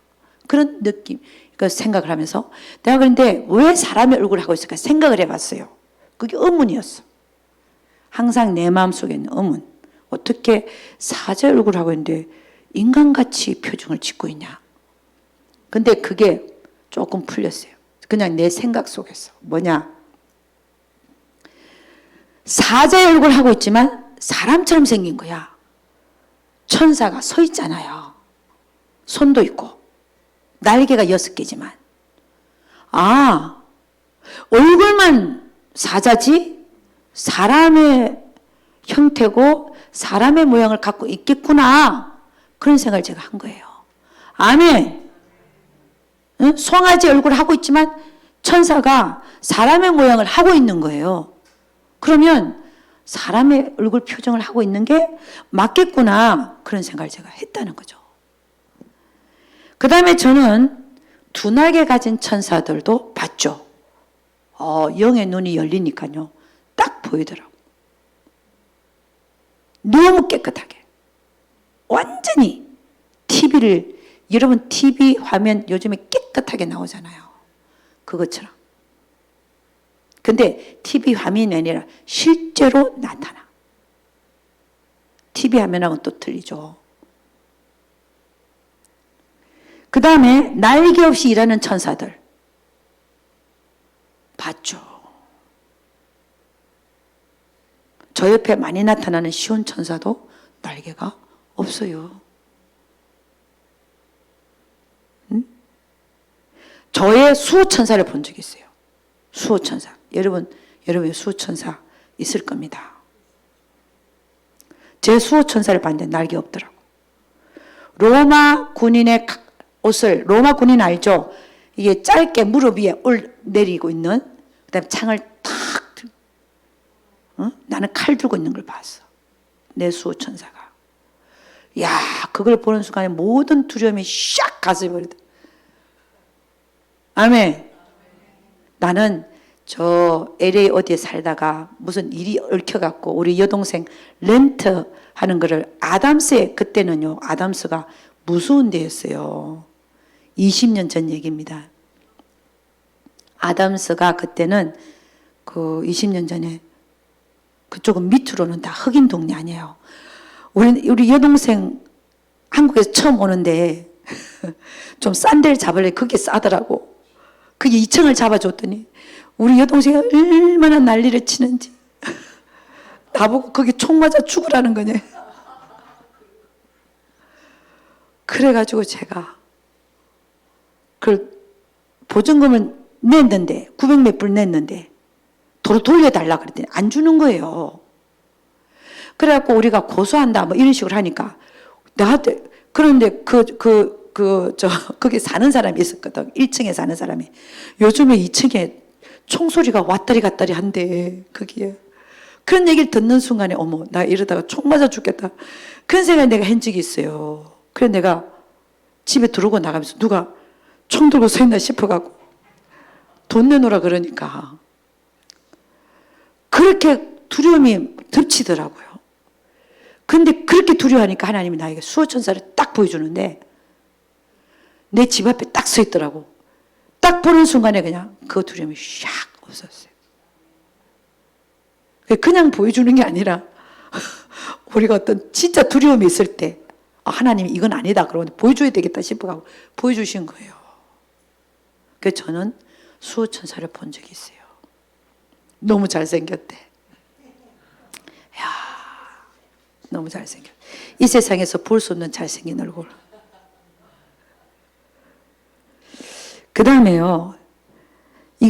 Speaker 1: 그런 느낌, 그 생각을 하면서 내가 그런데 왜 사람의 얼굴을 하고 있을까 생각을 해봤어요. 그게 의문이었어. 항상 내 마음속에 있는 의문. 어떻게 사자의 얼굴을 하고 있는데 인간같이 표정을 짓고 있냐. 근데 그게 조금 풀렸어요. 그냥 내 생각 속에서. 뭐냐. 사자의 얼굴을 하고 있지만 사람처럼 생긴 거야. 천사가 서 있잖아요. 손도 있고 날개가 6개지만 아, 얼굴만 사자지 사람의 형태고 사람의 모양을 갖고 있겠구나. 그런 생각을 제가 한 거예요. 아멘. 응? 송아지 얼굴을 하고 있지만 천사가 사람의 모양을 하고 있는 거예요. 그러면 사람의 얼굴 표정을 하고 있는 게 맞겠구나. 그런 생각을 제가 했다는 거죠. 그 다음에 저는 두 날개 가진 천사들도 봤죠. 영의 눈이 열리니까요. 딱 보이더라고요. 너무 깨끗하게. 완전히 TV를, 여러분 TV 화면 요즘에 깨끗하게 나오잖아요. 그것처럼. 근데 TV 화면이 아니라 실제로 나타나. TV 화면하고는 또 틀리죠. 그 다음에 날개 없이 일하는 천사들 봤죠. 저 옆에 많이 나타나는 시온 천사도 날개가 없어요. 응? 저의 수호천사를 본 적이 있어요. 수호천사. 여러분의 수호천사 있을 겁니다. 제 수호천사를 봤는데 날개 없더라고. 로마 군인의 옷을, 로마 군인 알죠? 이게 짧게 무릎 위에 내리고 있는, 그 다음에 창을 탁, 나는 칼 들고 있는 걸 봤어. 내 수호천사가. 야, 그걸 보는 순간에 모든 두려움이 샥 가슴에 버리더라. 아멘. 나는 저 LA 어디에 살다가 무슨 일이 얽혀갖고 우리 여동생 렌트 하는 거를 아담스에, 그때는요, 아담스가 무서운 데였어요. 20년 전 얘기입니다. 아담스가 그때는 그 20년 전에 그쪽은 밑으로는 다 흑인 동네 아니에요. 우리 여동생 한국에서 처음 오는데 좀 싼 데를 잡으려고 그게 싸더라고. 그게 2층을 잡아줬더니 우리 여동생이 얼마나 난리를 치는지 나보고 거기 총 맞아 죽으라는 거냐. 그래가지고 제가 그 보증금을 냈는데 900몇 불 냈는데 도로 돌려달라 그랬더니 안 주는 거예요. 그래갖고 우리가 고소한다 뭐 이런 식으로 하니까 나한테, 그런데 거기 사는 사람이 있었거든. 1층에 사는 사람이. 요즘에 2층에 총소리가 왔다리 갔다리 한대, 거기에. 그런 얘기를 듣는 순간에 어머, 나 이러다가 총 맞아 죽겠다. 그런 생각을 내가 한 적이 있어요. 그래서 내가 집에 들어오고 나가면서 누가 총 들고 서 있나 싶어갖고 돈 내놓으라 그러니까 그렇게 두려움이 덮치더라고요. 근데 그렇게 두려워하니까 하나님이 나에게 수호천사를 딱 보여주는데 내 집 앞에 딱 서 있더라고. 딱 보는 순간에 그냥 그 두려움이 샥 없었어요. 그냥 보여주는 게 아니라 우리가 어떤 진짜 두려움이 있을 때 하나님이 이건 아니다 그러고 보여줘야 되겠다 싶어가지고 보여주신 거예요. 그래서 저는 수호천사를 본 적이 있어요. 너무 잘생겼대. 야, 너무 잘생겼. 이 세상에서 볼 수 없는 잘생긴 얼굴. 그 다음에요.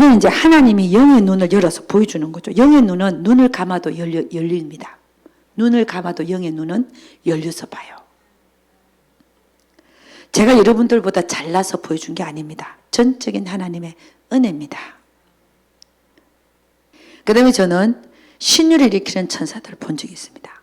Speaker 1: 이게 이제 하나님이 영의 눈을 열어서 보여주는 거죠. 영의 눈은 눈을 감아도 열립니다. 눈을 감아도 영의 눈은 열려서 봐요. 제가 여러분들보다 잘나서 보여준 게 아닙니다. 전적인 하나님의 은혜입니다. 그 다음에 저는 신유를 일으키는 천사들을 본 적이 있습니다.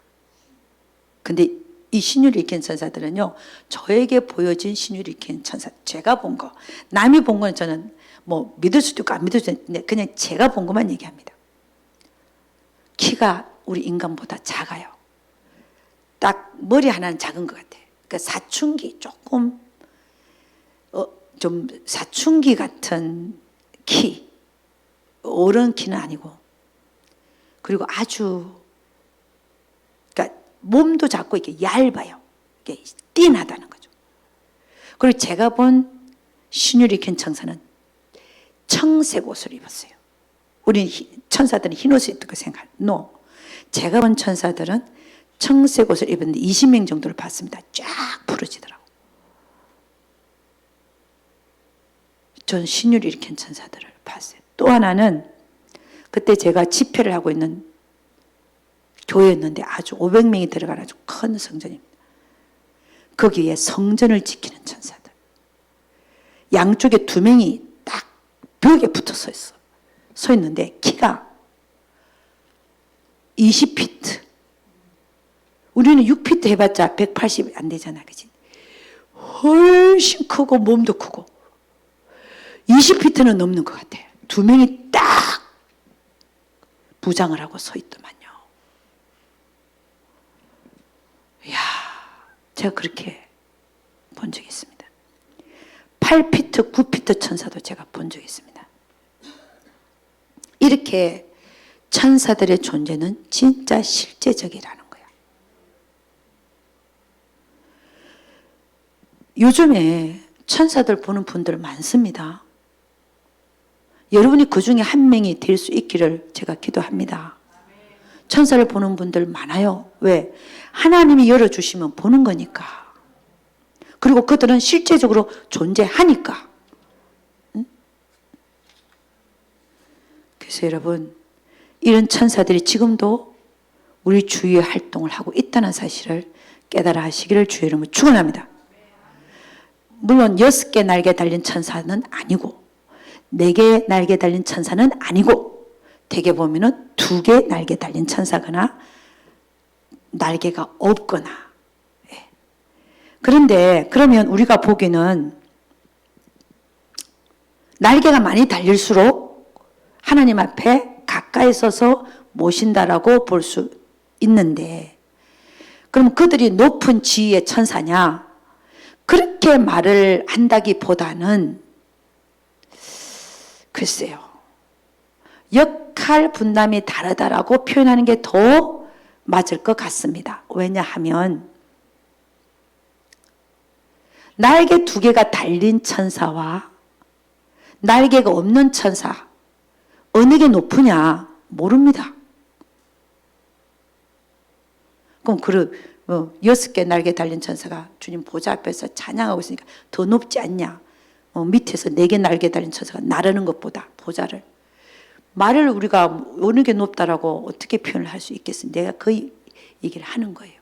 Speaker 1: 근데 이 신유를 일으키는 천사들은요, 저에게 보여진 신유를 일으키는 천사, 제가 본 거, 남이 본 건 저는 뭐 믿을 수도 있고 안 믿을 수도 있는데 그냥 제가 본 것만 얘기합니다. 키가 우리 인간보다 작아요. 딱 머리 하나는 작은 것 같아요. 그러니까 사춘기 조금 좀 사춘기 같은 키, 어른 키는 아니고, 그리고 아주 그러니까 몸도 작고 이렇게 얇아요. 이게 띵하다는 거죠. 그리고 제가 본 신유를 일으킨 천사는 청색 옷을 입었어요. 우리 천사들은 흰 옷을 입고 생각해요. No. 제가 본 천사들은 청색 옷을 입었는데 20명 정도를 봤습니다. 쫙 부러지더라고요. 전 신유를 일으킨 천사들을 봤어요. 또 하나는 그때 제가 집회를 하고 있는 교회였는데 아주 500명이 들어가는 아주 큰 성전입니다. 거기에 성전을 지키는 천사들. 양쪽에 2명이 딱 벽에 붙어 서 있는데 키가 20피트. 우리는 6피트 해봤자 180 안 되잖아, 그치? 훨씬 크고 몸도 크고 20피트는 넘는 것 같아. 2명이 딱 부장을 하고 서 있더만요. 이야, 제가 그렇게 본 적이 있습니다. 8피트, 9피트 천사도 제가 본 적이 있습니다. 이렇게 천사들의 존재는 진짜 실제적이라는 거예요. 요즘에 천사들 보는 분들 많습니다. 여러분이 그 중에 한 명이 될 수 있기를 제가 기도합니다. 천사를 보는 분들 많아요. 왜? 하나님이 열어주시면 보는 거니까. 그리고 그들은 실제적으로 존재하니까. 응? 그래서 여러분, 이런 천사들이 지금도 우리 주위에 활동을 하고 있다는 사실을 깨달아 하시기를 주의 이름으로 축원합니다. 물론 6개 날개 달린 천사는 아니고 4개 날개 달린 천사는 아니고 대개 보면은 2개 날개 달린 천사거나 날개가 없거나. 예. 그런데 그러면 우리가 보기에는 날개가 많이 달릴수록 하나님 앞에 가까이 서서 모신다라고 볼 수 있는데, 그럼 그들이 높은 지위의 천사냐? 그렇게 말을 한다기보다는 글쎄요, 역할 분담이 다르다라고 표현하는 게 더 맞을 것 같습니다. 왜냐하면 날개 2개가 달린 천사와 날개가 없는 천사, 어느 게 높으냐 모릅니다. 그럼 6개 날개 달린 천사가 주님 보좌 앞에서 찬양하고 있으니까 더 높지 않냐? 밑에서 4개 날개 달린 천사가 나르는 것보다 보좌를. 말을 우리가 어느 게 높다라고 어떻게 표현을 할 수 있겠습니까? 내가 그 얘기를 하는 거예요.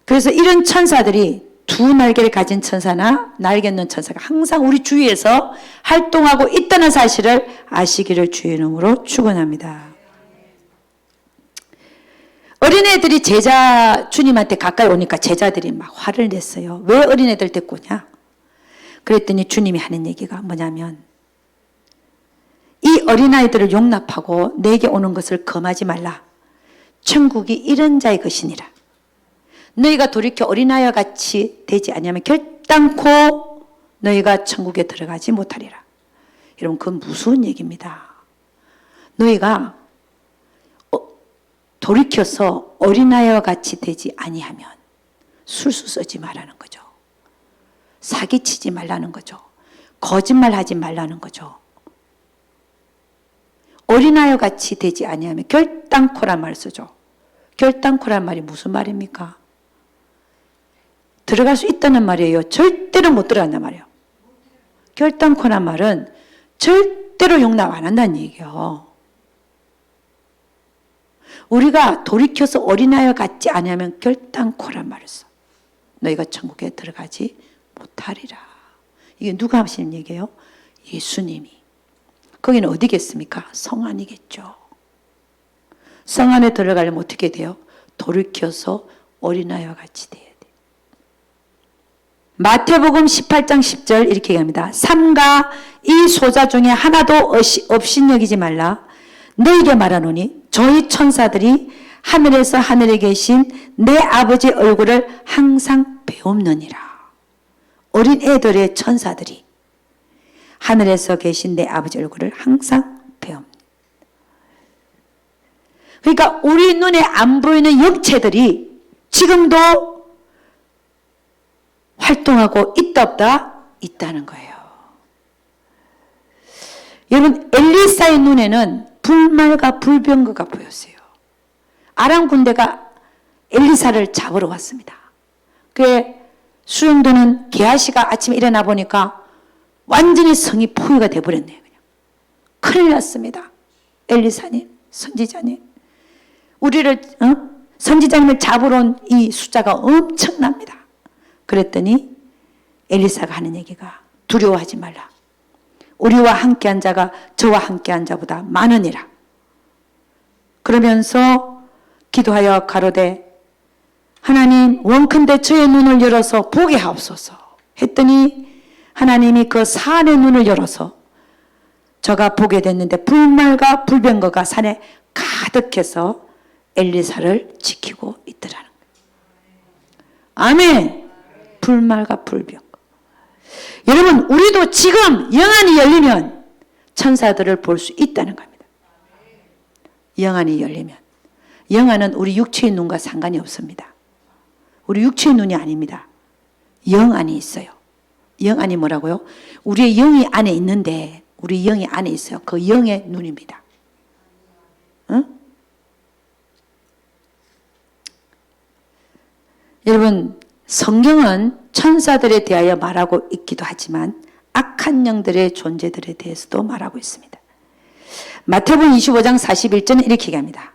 Speaker 1: 그래서 이런 천사들이 2 날개를 가진 천사나 날개 없는 천사가 항상 우리 주위에서 활동하고 있다는 사실을 아시기를 주의 이름으로 축원합니다. 어린애들이 주님한테 가까이 오니까 제자들이 막 화를 냈어요. 왜 어린애들 데리고 오냐? 그랬더니 주님이 하는 얘기가 뭐냐면, 이 어린아이들을 용납하고 내게 오는 것을 금하지 말라. 천국이 이런 자의 것이니라. 너희가 돌이켜 어린아이와 같이 되지 아니하면 결단코 너희가 천국에 들어가지 못하리라. 여러분, 그건 무서운 얘기입니다. 너희가 돌이켜서 어린아이와 같이 되지 아니하면 술수 쓰지 말라는 거죠. 사기치지 말라는 거죠. 거짓말하지 말라는 거죠. 어린아이와 같이 되지 아니하면 결단코란 말을 쓰죠. 결단코란 말이 무슨 말입니까? 들어갈 수 있다는 말이에요. 절대로 못 들어간단 말이에요. 결단코란 말은 절대로 용납 안 한다는 얘기예요. 우리가 돌이켜서 어린아이와 같지 않으면 결단코란 말을 써. 너희가 천국에 들어가지 못하리라. 이게 누가 하시는 얘기예요? 예수님이. 거기는 어디겠습니까? 성 안이겠죠. 성 안에 들어가려면 어떻게 돼요? 돌이켜서 어린아이와 같이 돼야 돼. 마태복음 18장 10절 이렇게 얘기합니다. 삼가 이 소자 중에 하나도 업신여기지 말라. 너에게 말하노니 저희 천사들이 하늘에서 하늘에 계신 내 아버지 얼굴을 항상 배움느니라. 어린 애들의 천사들이 하늘에서 계신 내 아버지 얼굴을 항상 배웁니다. 그러니까 우리 눈에 안 보이는 영체들이 지금도 활동하고 있다 없다? 있다는 거예요. 여러분, 엘리사의 눈에는 불말과 불병거가 보였어요. 아람 군대가 엘리사를 잡으러 왔습니다. 그에 수용도는 게하시가 아침에 일어나 보니까 완전히 성이 포위가 돼버렸네요. 그냥. 큰일 났습니다. 엘리사님, 선지자님. 우리를, 선지자님을 잡으러 온 이 숫자가 엄청납니다. 그랬더니 엘리사가 하는 얘기가 두려워하지 말라. 우리와 함께한 자가 저와 함께한 자보다 많으니라. 그러면서 기도하여 가로되 하나님 원컨대 저의 눈을 열어서 보게 하옵소서 했더니 하나님이 그 산의 눈을 열어서 저가 보게 됐는데 불말과 불병거가 산에 가득해서 엘리사를 지키고 있더라는 거예요. 아멘. 불말과 불병거. 여러분, 우리도 지금 영안이 열리면 천사들을 볼 수 있다는 겁니다. 영안이 열리면. 영안은 우리 육체의 눈과 상관이 없습니다. 우리 육체의 눈이 아닙니다. 영안이 있어요. 영안이 뭐라고요? 우리의 영이 안에 있는데, 우리 영이 안에 있어요. 그 영의 눈입니다. 응? 여러분, 성경은 천사들에 대하여 말하고 있기도 하지만 악한 영들의 존재들에 대해서도 말하고 있습니다. 마태복음 25장 41절은 이렇게 얘기합니다.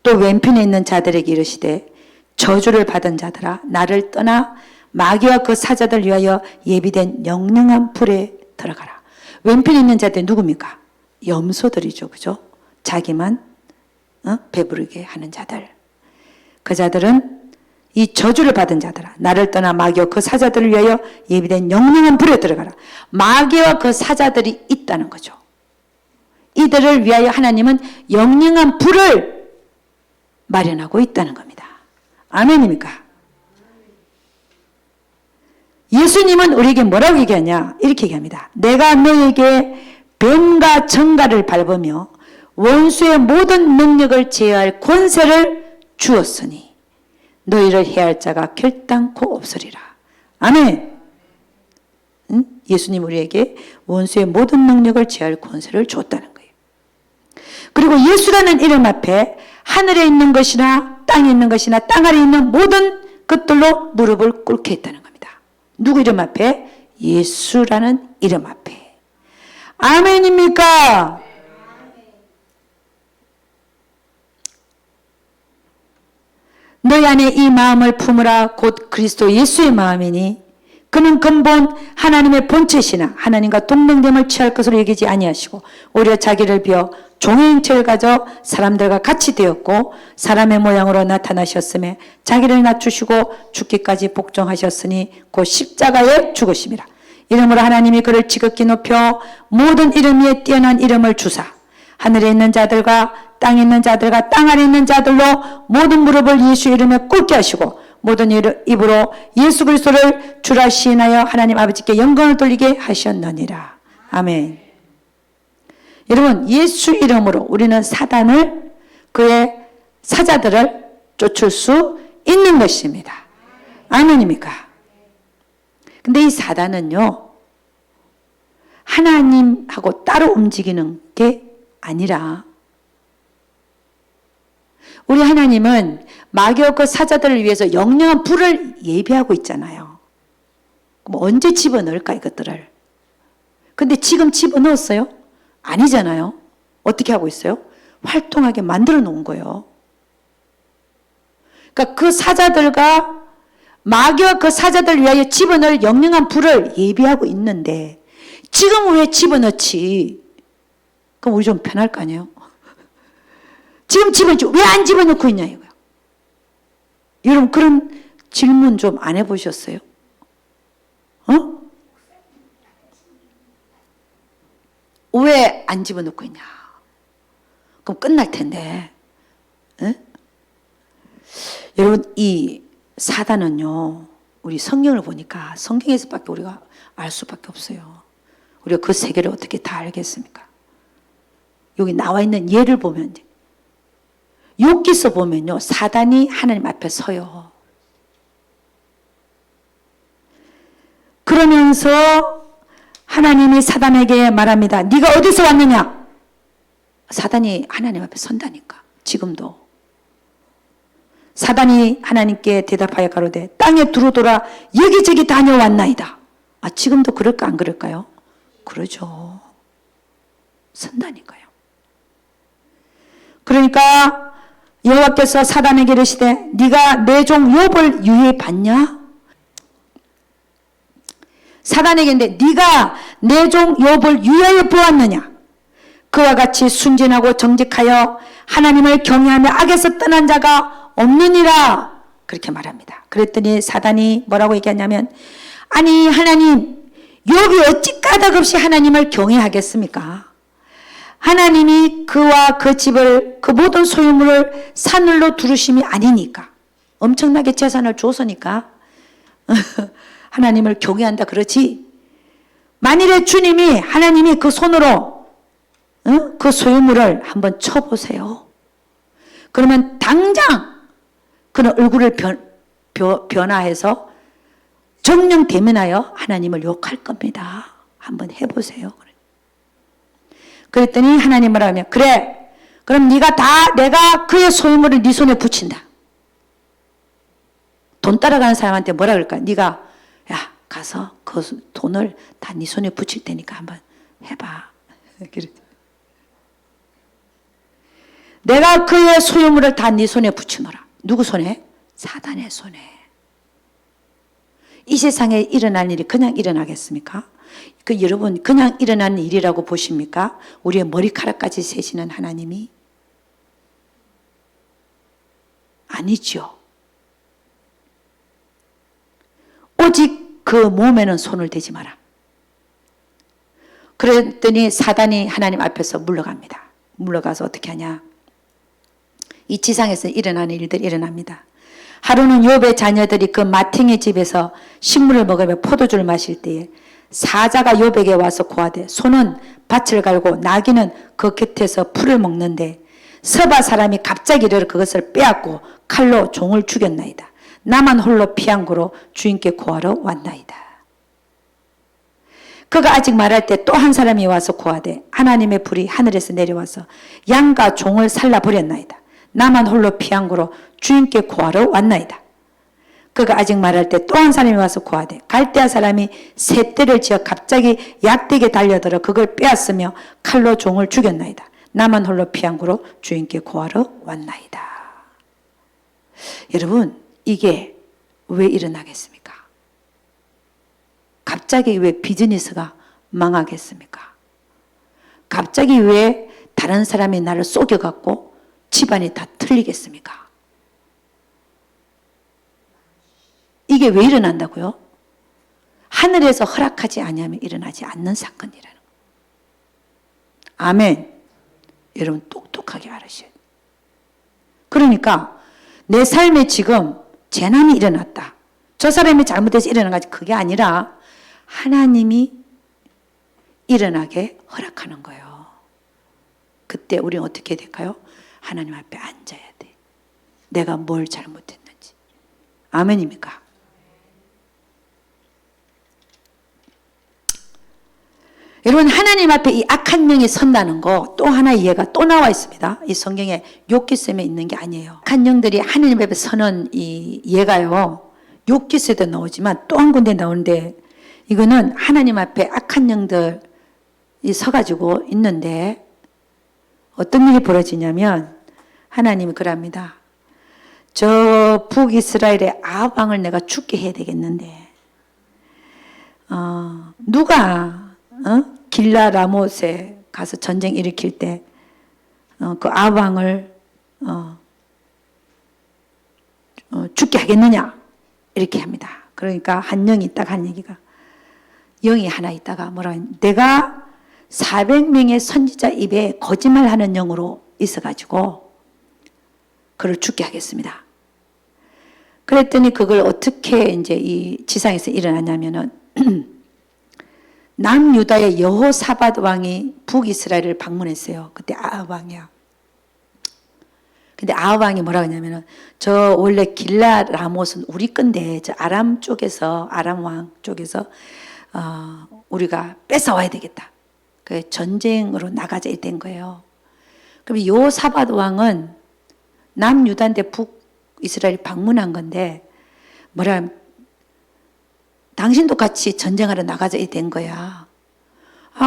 Speaker 1: 또 왼편에 있는 자들에게 이르시되 저주를 받은 자들아 나를 떠나 마귀와 그 사자들 위하여 예비된 영능한 불에 들어가라. 왼편에 있는 자들 누굽니까? 염소들이죠. 그죠? 자기만 배부르게 하는 자들. 그 자들은 이 저주를 받은 자들아 나를 떠나 마귀와 그 사자들을 위하여 예비된 영능한 불에 들어가라. 마귀와 그 사자들이 있다는 거죠. 이들을 위하여 하나님은 영능한 불을 마련하고 있다는 겁니다. 아멘입니까? 예수님은 우리에게 뭐라고 얘기하냐? 이렇게 얘기합니다. 내가 너에게 뱀과 정갈을 밟으며 원수의 모든 능력을 제어할 권세를 주었으니 너희를 해할 자가 결단코 없으리라. 아멘. 응? 예수님 우리에게 원수의 모든 능력을 제어할 권세를 주었다는 거예요. 그리고 예수라는 이름 앞에 하늘에 있는 것이나 땅에 있는 것이나 땅 아래 있는 모든 것들로 무릎을 꿇게 했다는 겁니다. 누구 이름 앞에? 예수라는 이름 앞에. 아멘입니까? 너희 안에 이 마음을 품으라. 곧 그리스도 예수의 마음이니 그는 근본 하나님의 본체시나 하나님과 동등됨을 취할 것으로 여기지 아니하시고 오히려 자기를 비어 종의 형체를 가져 사람들과 같이 되었고 사람의 모양으로 나타나셨으며 자기를 낮추시고 죽기까지 복종하셨으니 곧 십자가에 죽으심이라. 이러므로 하나님이 그를 지극히 높여 모든 이름 위에 뛰어난 이름을 주사 하늘에 있는 자들과 땅에 있는 자들과 땅 아래 있는 자들로 모든 무릎을 예수 이름에 꿇게 하시고 모든 입으로 예수 그리스도를 주라 시인하여 하나님 아버지께 영광을 돌리게 하셨느니라. 아멘. 여러분, 예수 이름으로 우리는 사단을, 그의 사자들을 쫓을 수 있는 것입니다. 아멘입니까? 근데 이 사단은요, 하나님하고 따로 움직이는 게 아니라 우리 하나님은 마귀와 그 사자들을 위해서 영영한 불을 예비하고 있잖아요. 그럼 언제 집어넣을까 이것들을? 근데 지금 집어넣었어요? 아니잖아요. 어떻게 하고 있어요? 활동하게 만들어 놓은 거예요. 그러니까 그 사자들과 마귀와 그 사자들 위하여 집어넣을 영영한 불을 예비하고 있는데 지금 왜 집어넣지? 그럼 우리 좀 편할 거 아니에요? 지금 집어넣지 왜 안 집어넣고 있냐 이거야. 여러분 그런 질문 좀 안 해보셨어요? 왜 안 집어넣고 있냐? 그럼 끝날 텐데. 여러분 이 사단은요 우리 성경을 보니까 성경에서밖에 우리가 알 수밖에 없어요. 우리가 그 세계를 어떻게 다 알겠습니까? 여기 나와 있는 예를 보면 욥기서 보면요 사단이 하나님 앞에 서요. 그러면서 하나님이 사단에게 말합니다. 네가 어디서 왔느냐? 사단이 하나님 앞에 선다니까. 지금도 사단이 하나님께 대답하여 가로되 땅에 두루돌아 여기저기 다녀왔나이다. 지금도 그럴까 안 그럴까요? 그러죠. 선다니까요. 그러니까 여호와께서 사단에게 이르시되 네가 내 종 욥을 유해 봤냐? 사단에게 이르되 네가 내 종 욥을 유하여 보았느냐? 그와 같이 순진하고 정직하여 하나님을 경외하며 악에서 떠난 자가 없느니라. 그렇게 말합니다. 그랬더니 사단이 뭐라고 얘기하냐면 아니 하나님 욥이 어찌 까닭없이 하나님을 경외하겠습니까? 하나님이 그와 그 집을 그 모든 소유물을 산을로 두르심이 아니니까 엄청나게 재산을 줬으니까 하나님을 경외한다 그렇지. 만일에 주님이 하나님이 그 손으로 그 소유물을 한번 쳐보세요. 그러면 당장 그는 얼굴을 변화해서 정령 대면하여 하나님을 욕할 겁니다. 한번 해보세요. 그랬더니 하나님을 하면 그래 그럼 네가 다 내가 그의 소유물을 네 손에 붙인다. 돈 따라가는 사람한테 뭐라 그럴까? 네가 야 가서 그 돈을 다 네 손에 붙일 테니까 한번 해봐. 내가 그의 소유물을 다 네 손에 붙이노라. 누구 손에? 사단의 손에. 이 세상에 일어날 일이 그냥 일어나겠습니까? 여러분 그냥 일어나는 일이라고 보십니까? 우리의 머리카락까지 세시는 하나님이? 아니죠. 오직 그 몸에는 손을 대지 마라. 그랬더니 사단이 하나님 앞에서 물러갑니다. 물러가서 어떻게 하냐? 이 지상에서 일어나는 일들이 일어납니다. 하루는 욥의 자녀들이 그 마탱이 집에서 식물을 먹으며 포도주를 마실 때에 사자가 욥에게 와서 고하되 소는 밭을 갈고 나귀는 그 곁에서 풀을 먹는데 서바 사람이 갑자기 이르러 그것을 빼앗고 칼로 종을 죽였나이다. 나만 홀로 피한구로 주인께 고하러 왔나이다. 그가 아직 말할 때 또 한 사람이 와서 고하되 하나님의 불이 하늘에서 내려와서 양과 종을 살라버렸나이다. 나만 홀로 피한구로 주인께 고하러 왔나이다. 그가 아직 말할 때 또 한 사람이 와서 고하되 갈대아 사람이 셋대를 지어 갑자기 약되게 달려들어 그걸 빼앗으며 칼로 종을 죽였나이다. 나만 홀로 피한구로 주인께 고하러 왔나이다. 여러분 이게 왜 일어나겠습니까? 갑자기 왜 비즈니스가 망하겠습니까? 갑자기 왜 다른 사람이 나를 속여갖고 집안이 다 틀리겠습니까? 이게 왜 일어난다고요? 하늘에서 허락하지 아니하면 일어나지 않는 사건이라는 거예요. 아멘. 여러분 똑똑하게 알으셔야 돼요. 그러니까 내 삶에 지금 재난이 일어났다. 저 사람이 잘못해서 일어난 거지 그게 아니라 하나님이 일어나게 허락하는 거예요. 그때 우리는 어떻게 될까요? 하나님 앞에 앉아야 돼. 내가 뭘 잘못했는지. 아멘입니까? 여러분 하나님 앞에 이 악한 영이 선다는 거 또 하나 예가 또 나와 있습니다. 이 성경에 욥기서에 있는 게 아니에요. 악한 영들이 하나님 앞에 서는 이 예가요. 욥기서에도 나오지만 또 한 군데 나오는데 이거는 하나님 앞에 악한 영들 서가지고 있는데 어떤 일이 벌어지냐면 하나님이 그럽니다. 저 북이스라엘의 아합 왕을 내가 죽게 해야 되겠는데 누가 길라 라못에 가서 전쟁 일으킬 때 그 아합 왕을 죽게 하겠느냐 이렇게 합니다. 그러니까 한 영이 딱 한 얘기가 영이 하나 있다가 뭐라 내가 400명의 선지자 입에 거짓말하는 영으로 있어가지고 그를 죽게 하겠습니다. 그랬더니 그걸 어떻게 이제 이 지상에서 일어나냐면은 남유다의 여호사밧 왕이 북이스라엘을 방문했어요. 그때 아합 왕이야. 근데 아합 왕이 뭐라 하냐면은 저 원래 길라 라못은 우리 건데 저 아람 쪽에서 아람 왕 쪽에서 우리가 뺏어와야 되겠다. 그 전쟁으로 나가자 된 거예요. 그럼 여호사밧 왕은 남유다인데 북이스라엘 방문한 건데 뭐라 하면 당신도 같이 전쟁하러 나가자 된 거야.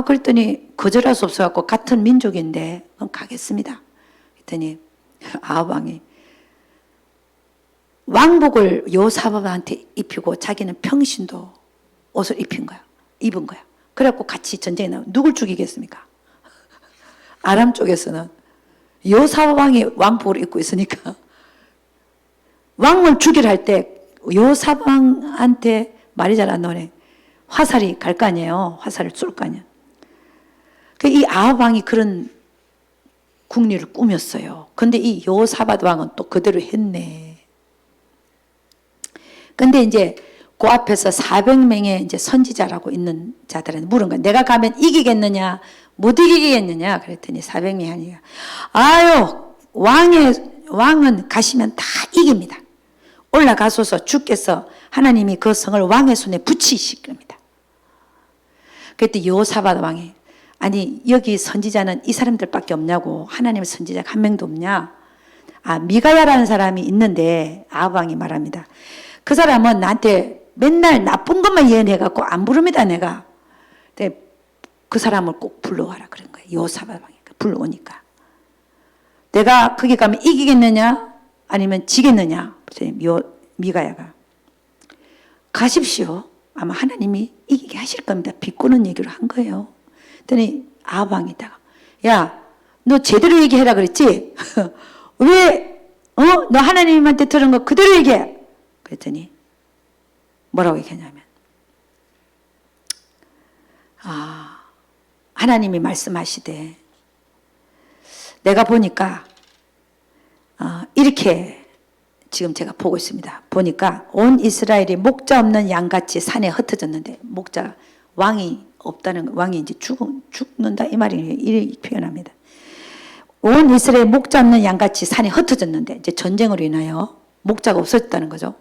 Speaker 1: 그랬더니 거절할 수 없어갖고 같은 민족인데 그럼 가겠습니다. 그랬더니 아합 왕이 왕복을 여호사밧한테 입히고 자기는 평신도 옷을 입은 거야. 그래갖고 같이 전쟁에 나가 누굴 죽이겠습니까? 아람 쪽에서는 여호사밧 왕이 왕복을 입고 있으니까 왕을 죽이려 할 때 여호사밧 왕한테 말이 잘 안 나오네. 화살이 갈 거 아니에요. 화살을 쏠 거 아니에요. 이 아합 왕이 그런 국리를 꾸몄어요. 근데 이 여호사밧 왕은 또 그대로 했네. 근데 이제 그 앞에서 400명의 이제 선지자라고 있는 자들은 물은 거야. 내가 가면 이기겠느냐, 못 이기겠느냐. 그랬더니 400명이 아니야. 왕은 가시면 다 이깁니다. 올라가소서 주께서 하나님이 그 성을 왕의 손에 붙이실 겁니다. 그때 여호사밧 왕이 아니 여기 선지자는 이 사람들밖에 없냐고 하나님의 선지자가 한 명도 없냐. 미가야라는 사람이 있는데 아합 왕이 말합니다. 그 사람은 나한테 맨날 나쁜 것만 예언해갖고 안 부릅니다 내가. 근데 그 사람을 꼭 불러와라 그런 거예요. 여호사밧 왕이 불러오니까 내가 거기 가면 이기겠느냐 아니면 지겠느냐. 미가야가 가십시오. 아마 하나님이 이기게 하실 겁니다. 비꼬는 얘기를 한 거예요. 그랬더니 아합 왕이 있다가 야, 너 제대로 얘기해라 그랬지? 왜 너 하나님한테 들은 거 그대로 얘기해. 그랬더니 뭐라고 얘기하냐면 하나님이 말씀하시되 내가 보니까 이렇게 지금 제가 보고 있습니다. 보니까 온 이스라엘이 목자 없는 양같이 산에 흩어졌는데 목자 왕이 없다는 왕이 이제 죽는다 이 말이에요. 이렇게 표현합니다. 온 이스라엘 목자 없는 양같이 산에 흩어졌는데 이제 전쟁으로 인하여 목자가 없어졌다는 거죠.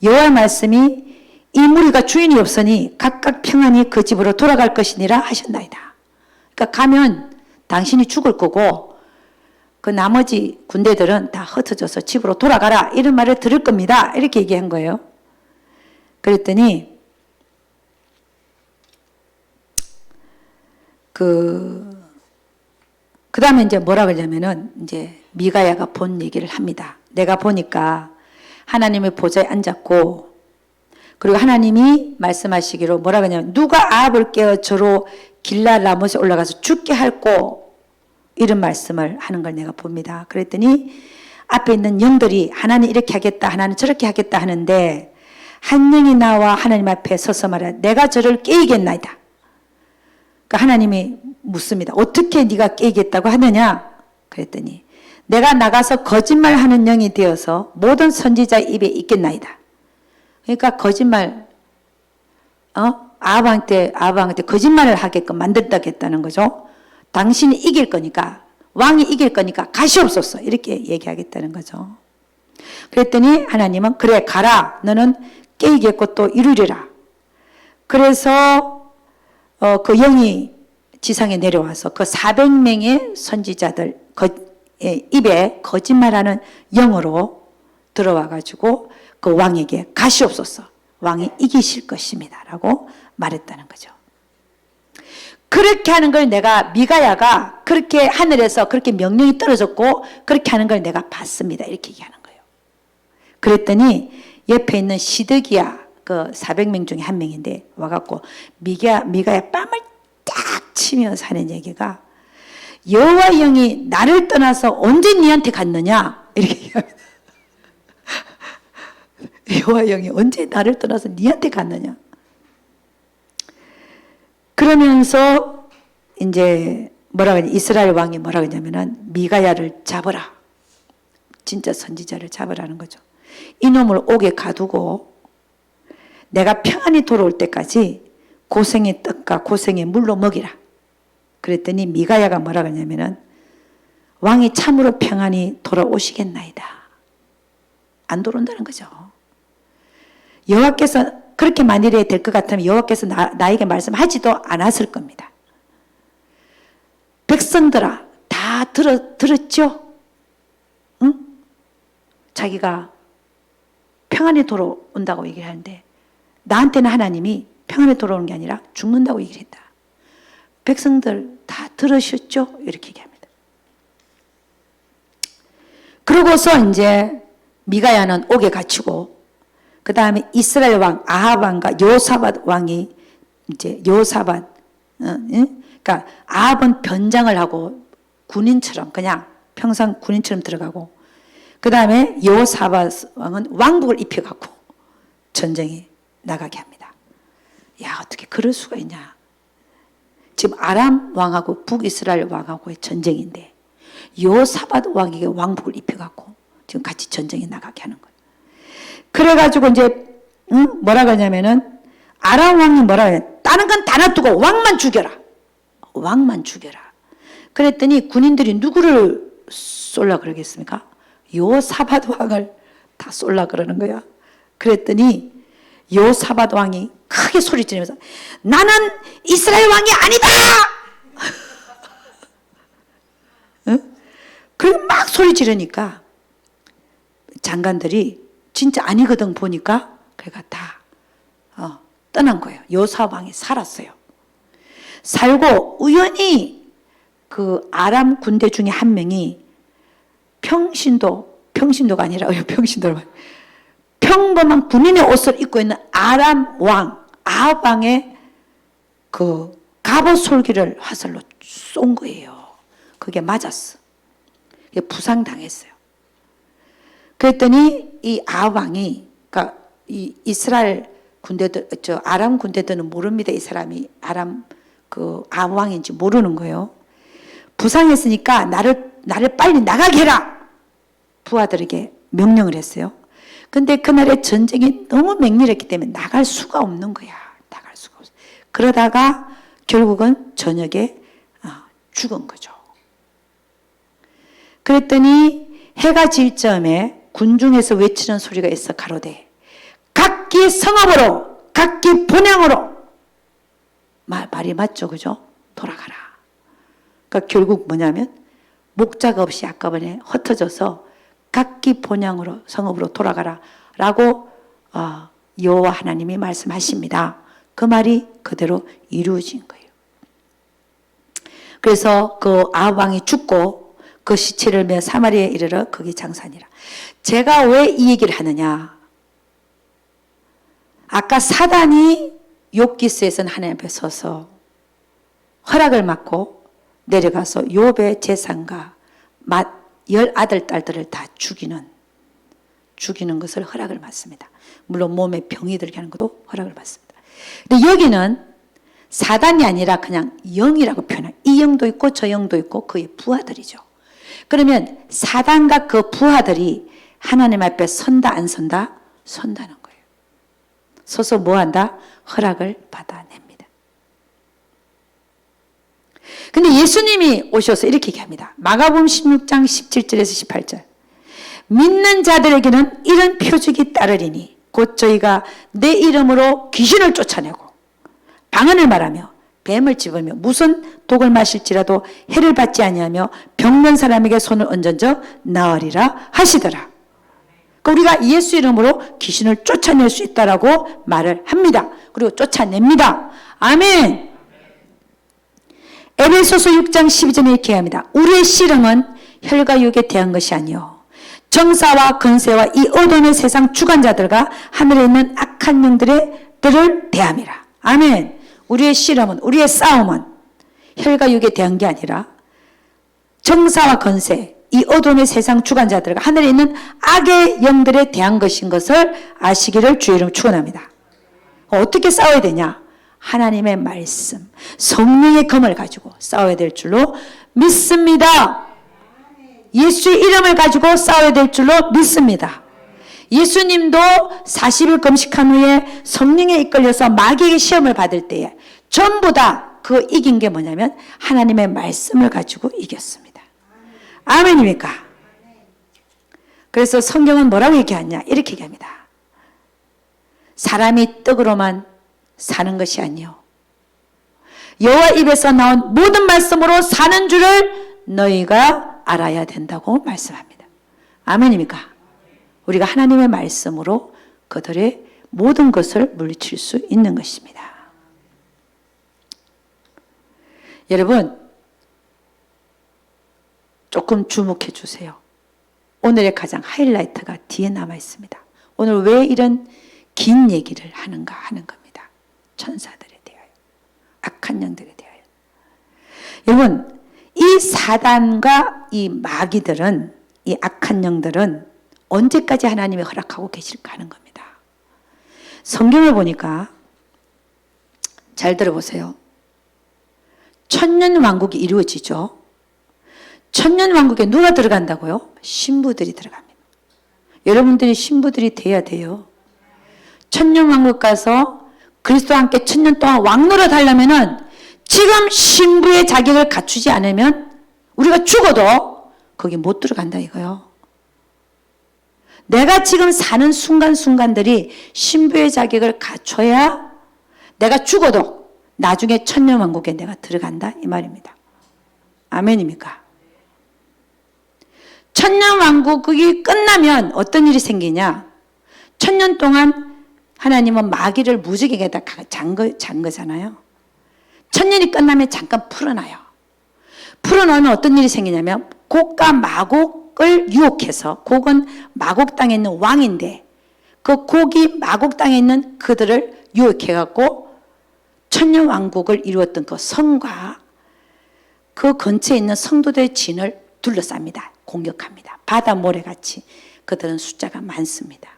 Speaker 1: 여호와의 말씀이 이 무리가 주인이 없으니 각각 평안히 그 집으로 돌아갈 것이니라 하셨나이다. 그러니까 가면 당신이 죽을 거고 그 나머지 군대들은 다 흩어져서 집으로 돌아가라 이런 말을 들을 겁니다. 이렇게 얘기한 거예요. 그랬더니 그 다음에 이제 뭐라 그러냐면은 이제 미가야가 본 얘기를 합니다. 내가 보니까 하나님의 보좌에 앉았고 그리고 하나님이 말씀하시기로 뭐라 그러냐면 누가 아합을 깨어 저로 길라 라못에 올라가서 죽게 할꼬 이런 말씀을 하는 걸 내가 봅니다. 그랬더니 앞에 있는 영들이 하나는 이렇게 하겠다 하나는 저렇게 하겠다 하는데 한 영이 나와 하나님 앞에 서서 말해 내가 저를 깨이겠나이다. 그러니까 하나님이 묻습니다. 어떻게 네가 깨이겠다고 하느냐? 그랬더니 내가 나가서 거짓말하는 영이 되어서 모든 선지자 입에 있겠나이다. 그러니까 거짓말 아합한테 거짓말을 하게끔 만들다겠다는 거죠. 당신이 이길 거니까 왕이 이길 거니까 가시옵소서 이렇게 얘기하겠다는 거죠. 그랬더니 하나님은 그래 가라 너는 깨이겠고 또 이루리라. 그래서 그 영이 지상에 내려와서 그 400명의 선지자들 입에 거짓말하는 영으로 들어와 가지고 그 왕에게 가시옵소서 왕이 이기실 것입니다 라고 말했다는 거죠. 그렇게 하는 걸 내가, 미가야가 그렇게 하늘에서 그렇게 명령이 떨어졌고 그렇게 하는 걸 내가 봤습니다. 이렇게 얘기하는 거예요. 그랬더니 옆에 있는 시드기야, 그 400명 중에 한 명인데 와갖고 미가야 뺨을 딱 치면서 하는 얘기가, 여호와 영이 나를 떠나서 언제 니한테 갔느냐 이렇게 얘기합니다. 여호와 영이 언제 나를 떠나서 니한테 갔느냐. 그러면서 이제 뭐라고 하냐, 이스라엘 왕이 뭐라고 하냐면은 미가야를 잡으라, 진짜 선지자를 잡으라는 거죠. 이놈을 옥에 가두고 내가 평안히 돌아올 때까지 고생의 떡과 고생의 물로 먹이라. 그랬더니 미가야가 뭐라고 하냐면은 왕이 참으로 평안히 돌아오시겠나이다. 안 돌아온다는 거죠. 여호와께서 그렇게 만일에 될 것 같으면 여호와께서 나에게 말씀하지도 않았을 겁니다. 백성들아 다 들었죠? 응? 자기가 평안히 돌아온다고 얘기를 하는데 나한테는 하나님이 평안히 돌아오는 게 아니라 죽는다고 얘기를 했다. 백성들 다 들으셨죠? 이렇게 얘기합니다. 그러고서 이제 미가야는 옥에 갇히고, 그 다음에 이스라엘 왕 아합 왕과 여호사밧 왕이 이제 그러니까 아합은 변장을 하고 군인처럼 그냥 평상 군인처럼 들어가고, 그 다음에 여호사밧 왕은 왕복을 입혀갖고 전쟁에 나가게 합니다. 야, 어떻게 그럴 수가 있냐. 지금 아람 왕하고 북이스라엘 왕하고의 전쟁인데 여호사밧 왕에게 왕복을 입혀갖고 지금 같이 전쟁에 나가게 하는 거예요. 그래가지고 이제 뭐라고 하냐면은 아람 왕이 뭐라고 하냐, 다른 건 다 놔두고 왕만 죽여라. 왕만 죽여라. 그랬더니 군인들이 누구를 쏠라 그러겠습니까? 여호사밧 왕을 다 쏠라 그러는 거야. 그랬더니 여호사밧 왕이 크게 소리 지르면서 나는 이스라엘 왕이 아니다. 응? 그리고 막 소리 지르니까 장관들이 진짜 아니거든 보니까 그래가 다 떠난 거예요. 여호사밧 왕이 살았어요. 살고 우연히 그 아람 군대 중에 한 명이 평신도가 아니라 평범한 군인의 옷을 입고 있는 아람 왕 아합 왕의 그 갑옷 솔기를 화살로 쏜 거예요. 그게 맞았어. 그게 부상당했어요. 그랬더니 이 아합 왕이, 그러니까 이 이스라엘 군대들, 아람 군대들은 모릅니다. 이 사람이 아합 왕인지 모르는 거예요. 부상했으니까 나를 빨리 나가게 해라. 부하들에게 명령을 했어요. 근데 그날의 전쟁이 너무 맹렬했기 때문에 나갈 수가 없는 거야. 나갈 수가 없어. 그러다가 결국은 저녁에 죽은 거죠. 그랬더니 해가 질 즈음에 군중에서 외치는 소리가 있어 가로되 각기 성읍으로 각기 본향으로. 말이 맞죠, 그죠? 돌아가라. 그러니까 결국 뭐냐면 목자가 없이 아까번에 흩어져서 각기 본향으로 성읍으로 돌아가라 라고 여호와 하나님이 말씀하십니다. 그 말이 그대로 이루어진 거예요. 그래서 그 아합 왕이 죽고 그 시체를 메어 사마리아에 이르러 거기 장사하니라. 제가 왜 이 얘기를 하느냐. 아까 사단이 욥기스에서는 하나님 앞에 서서 허락을 받고 내려가서 욥의 재산과 10아들 딸들을 다 죽이는 것을 허락을 받습니다. 물론 몸에 병이 들게 하는 것도 허락을 받습니다. 근데 여기는 사단이 아니라 그냥 영이라고 표현해요. 이 영도 있고 저 영도 있고 그의 부하들이죠. 그러면 사단과 그 부하들이 하나님 앞에 선다 안 선다? 선다는 거예요. 서서 뭐 한다? 허락을 받아냅니다. 근데 예수님이 오셔서 이렇게 얘기합니다. 마가복음 16장 17절에서 18절. 믿는 자들에게는 이런 표적이 따르리니 곧 저희가 내 이름으로 귀신을 쫓아내고 방언을 말하며 뱀을 집으며 무슨 독을 마실지라도 해를 받지 아니하며 병든 사람에게 손을 얹어져 나으리라 하시더라. 그러니까 우리가 예수 이름으로 귀신을 쫓아낼 수 있다라고 말을 합니다. 그리고 쫓아냅니다. 아멘. 에베소서 6장 12절에 이렇게 합니다. 우리의 씨름은 혈과 육에 대한 것이 아니요 정사와 권세와 이 어둠의 세상 주관자들과 하늘에 있는 악한 영들을 대함이라. 아멘. 우리의 씨름은, 우리의 싸움은 혈과 육에 대한 게 아니라 정사와 권세, 이 어둠의 세상 주관자들과 하늘에 있는 악의 영들에 대한 것인 것을 아시기를 주의 이름으로 축원합니다. 어떻게 싸워야 되냐? 하나님의 말씀, 성령의 검을 가지고 싸워야 될 줄로 믿습니다. 예수의 이름을 가지고 싸워야 될 줄로 믿습니다. 예수님도 40일 금식한 후에 성령에 이끌려서 마귀에게 시험을 받을 때에 전부 다 그 이긴 게 뭐냐면 하나님의 말씀을 가지고 이겼습니다. 아멘입니까? 그래서 성경은 뭐라고 얘기하냐? 이렇게 얘기합니다. 사람이 떡으로만 사는 것이 아니요 여호와 입에서 나온 모든 말씀으로 사는 줄을 너희가 알아야 된다고 말씀합니다. 아멘입니까? 우리가 하나님의 말씀으로 그들의 모든 것을 물리칠 수 있는 것입니다. 여러분, 조금 주목해 주세요. 오늘의 가장 하이라이트가 뒤에 남아 있습니다. 오늘 왜 이런 긴 얘기를 하는가 하는 겁니다. 천사들에 대하여, 악한 영들에 대하여. 여러분, 이 사단과 이 마귀들은, 이 악한 영들은 언제까지 하나님이 허락하고 계실까 하는 겁니다. 성경을 보니까 잘 들어보세요. 천년왕국이 이루어지죠. 천년왕국에 누가 들어간다고요? 신부들이 들어갑니다. 여러분들이 신부들이 돼야 돼요. 천년왕국 가서 그리스도와 함께 천년 동안 왕노릇 하려면은 지금 신부의 자격을 갖추지 않으면 우리가 죽어도 거기 못 들어간다 이거요. 내가 지금 사는 순간순간들이 신부의 자격을 갖춰야 내가 죽어도 나중에 천년왕국에 내가 들어간다 이 말입니다. 아멘입니까? 천년왕국이 끝나면 어떤 일이 생기냐? 천년 동안 하나님은 마귀를 무적에게다 잔 거잖아요. 천년이 끝나면 잠깐 풀어놔요. 풀어놓으면 어떤 일이 생기냐면 곡과 마곡을 유혹해서, 곡은 마곡 땅에 있는 왕인데 그 곡이 마곡 땅에 있는 그들을 유혹해갖고 천년왕국을 이루었던 그 성과 그 근처에 있는 성도들의 진을 둘러쌉니다. 공격합니다. 바다 모래같이 그들은 숫자가 많습니다.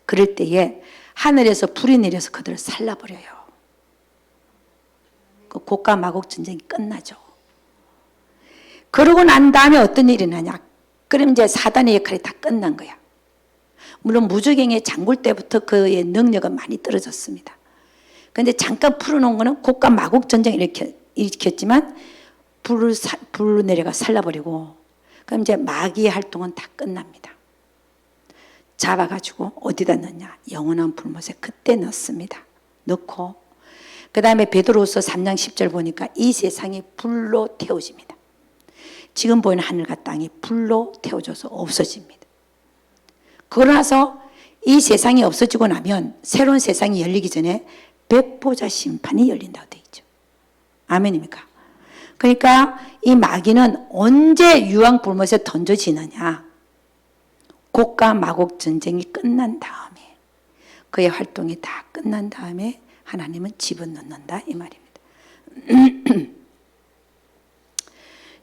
Speaker 1: 그럴 때에 하늘에서 불이 내려서 그들을 살라버려요. 그 곡과 마곡 전쟁이 끝나죠. 그러고 난 다음에 어떤 일이 나냐? 그럼 이제 사단의 역할이 다 끝난 거야. 물론 무적행의 장굴 때부터 그의 능력은 많이 떨어졌습니다. 그런데 잠깐 풀어놓은 거는 곡과 마곡 전쟁을 일으켰지만 불로 내려가 살라버리고 그럼 이제 마귀의 활동은 다 끝납니다. 잡아가지고 어디다 넣냐? 영원한 불못에 그때 넣습니다. 넣고 그 다음에 베드로후서 3장 10절 보니까 이 세상이 불로 태워집니다. 지금 보이는 하늘과 땅이 불로 태워져서 없어집니다. 그러고 나서 이 세상이 없어지고 나면 새로운 세상이 열리기 전에 백보자 심판이 열린다고 되어 있죠. 아멘입니까? 그러니까 이 마귀는 언제 유황불못에 던져지느냐? 곡과 마곡 전쟁이 끝난 다음에, 그의 활동이 다 끝난 다음에 하나님은 집어넣는다 이 말입니다.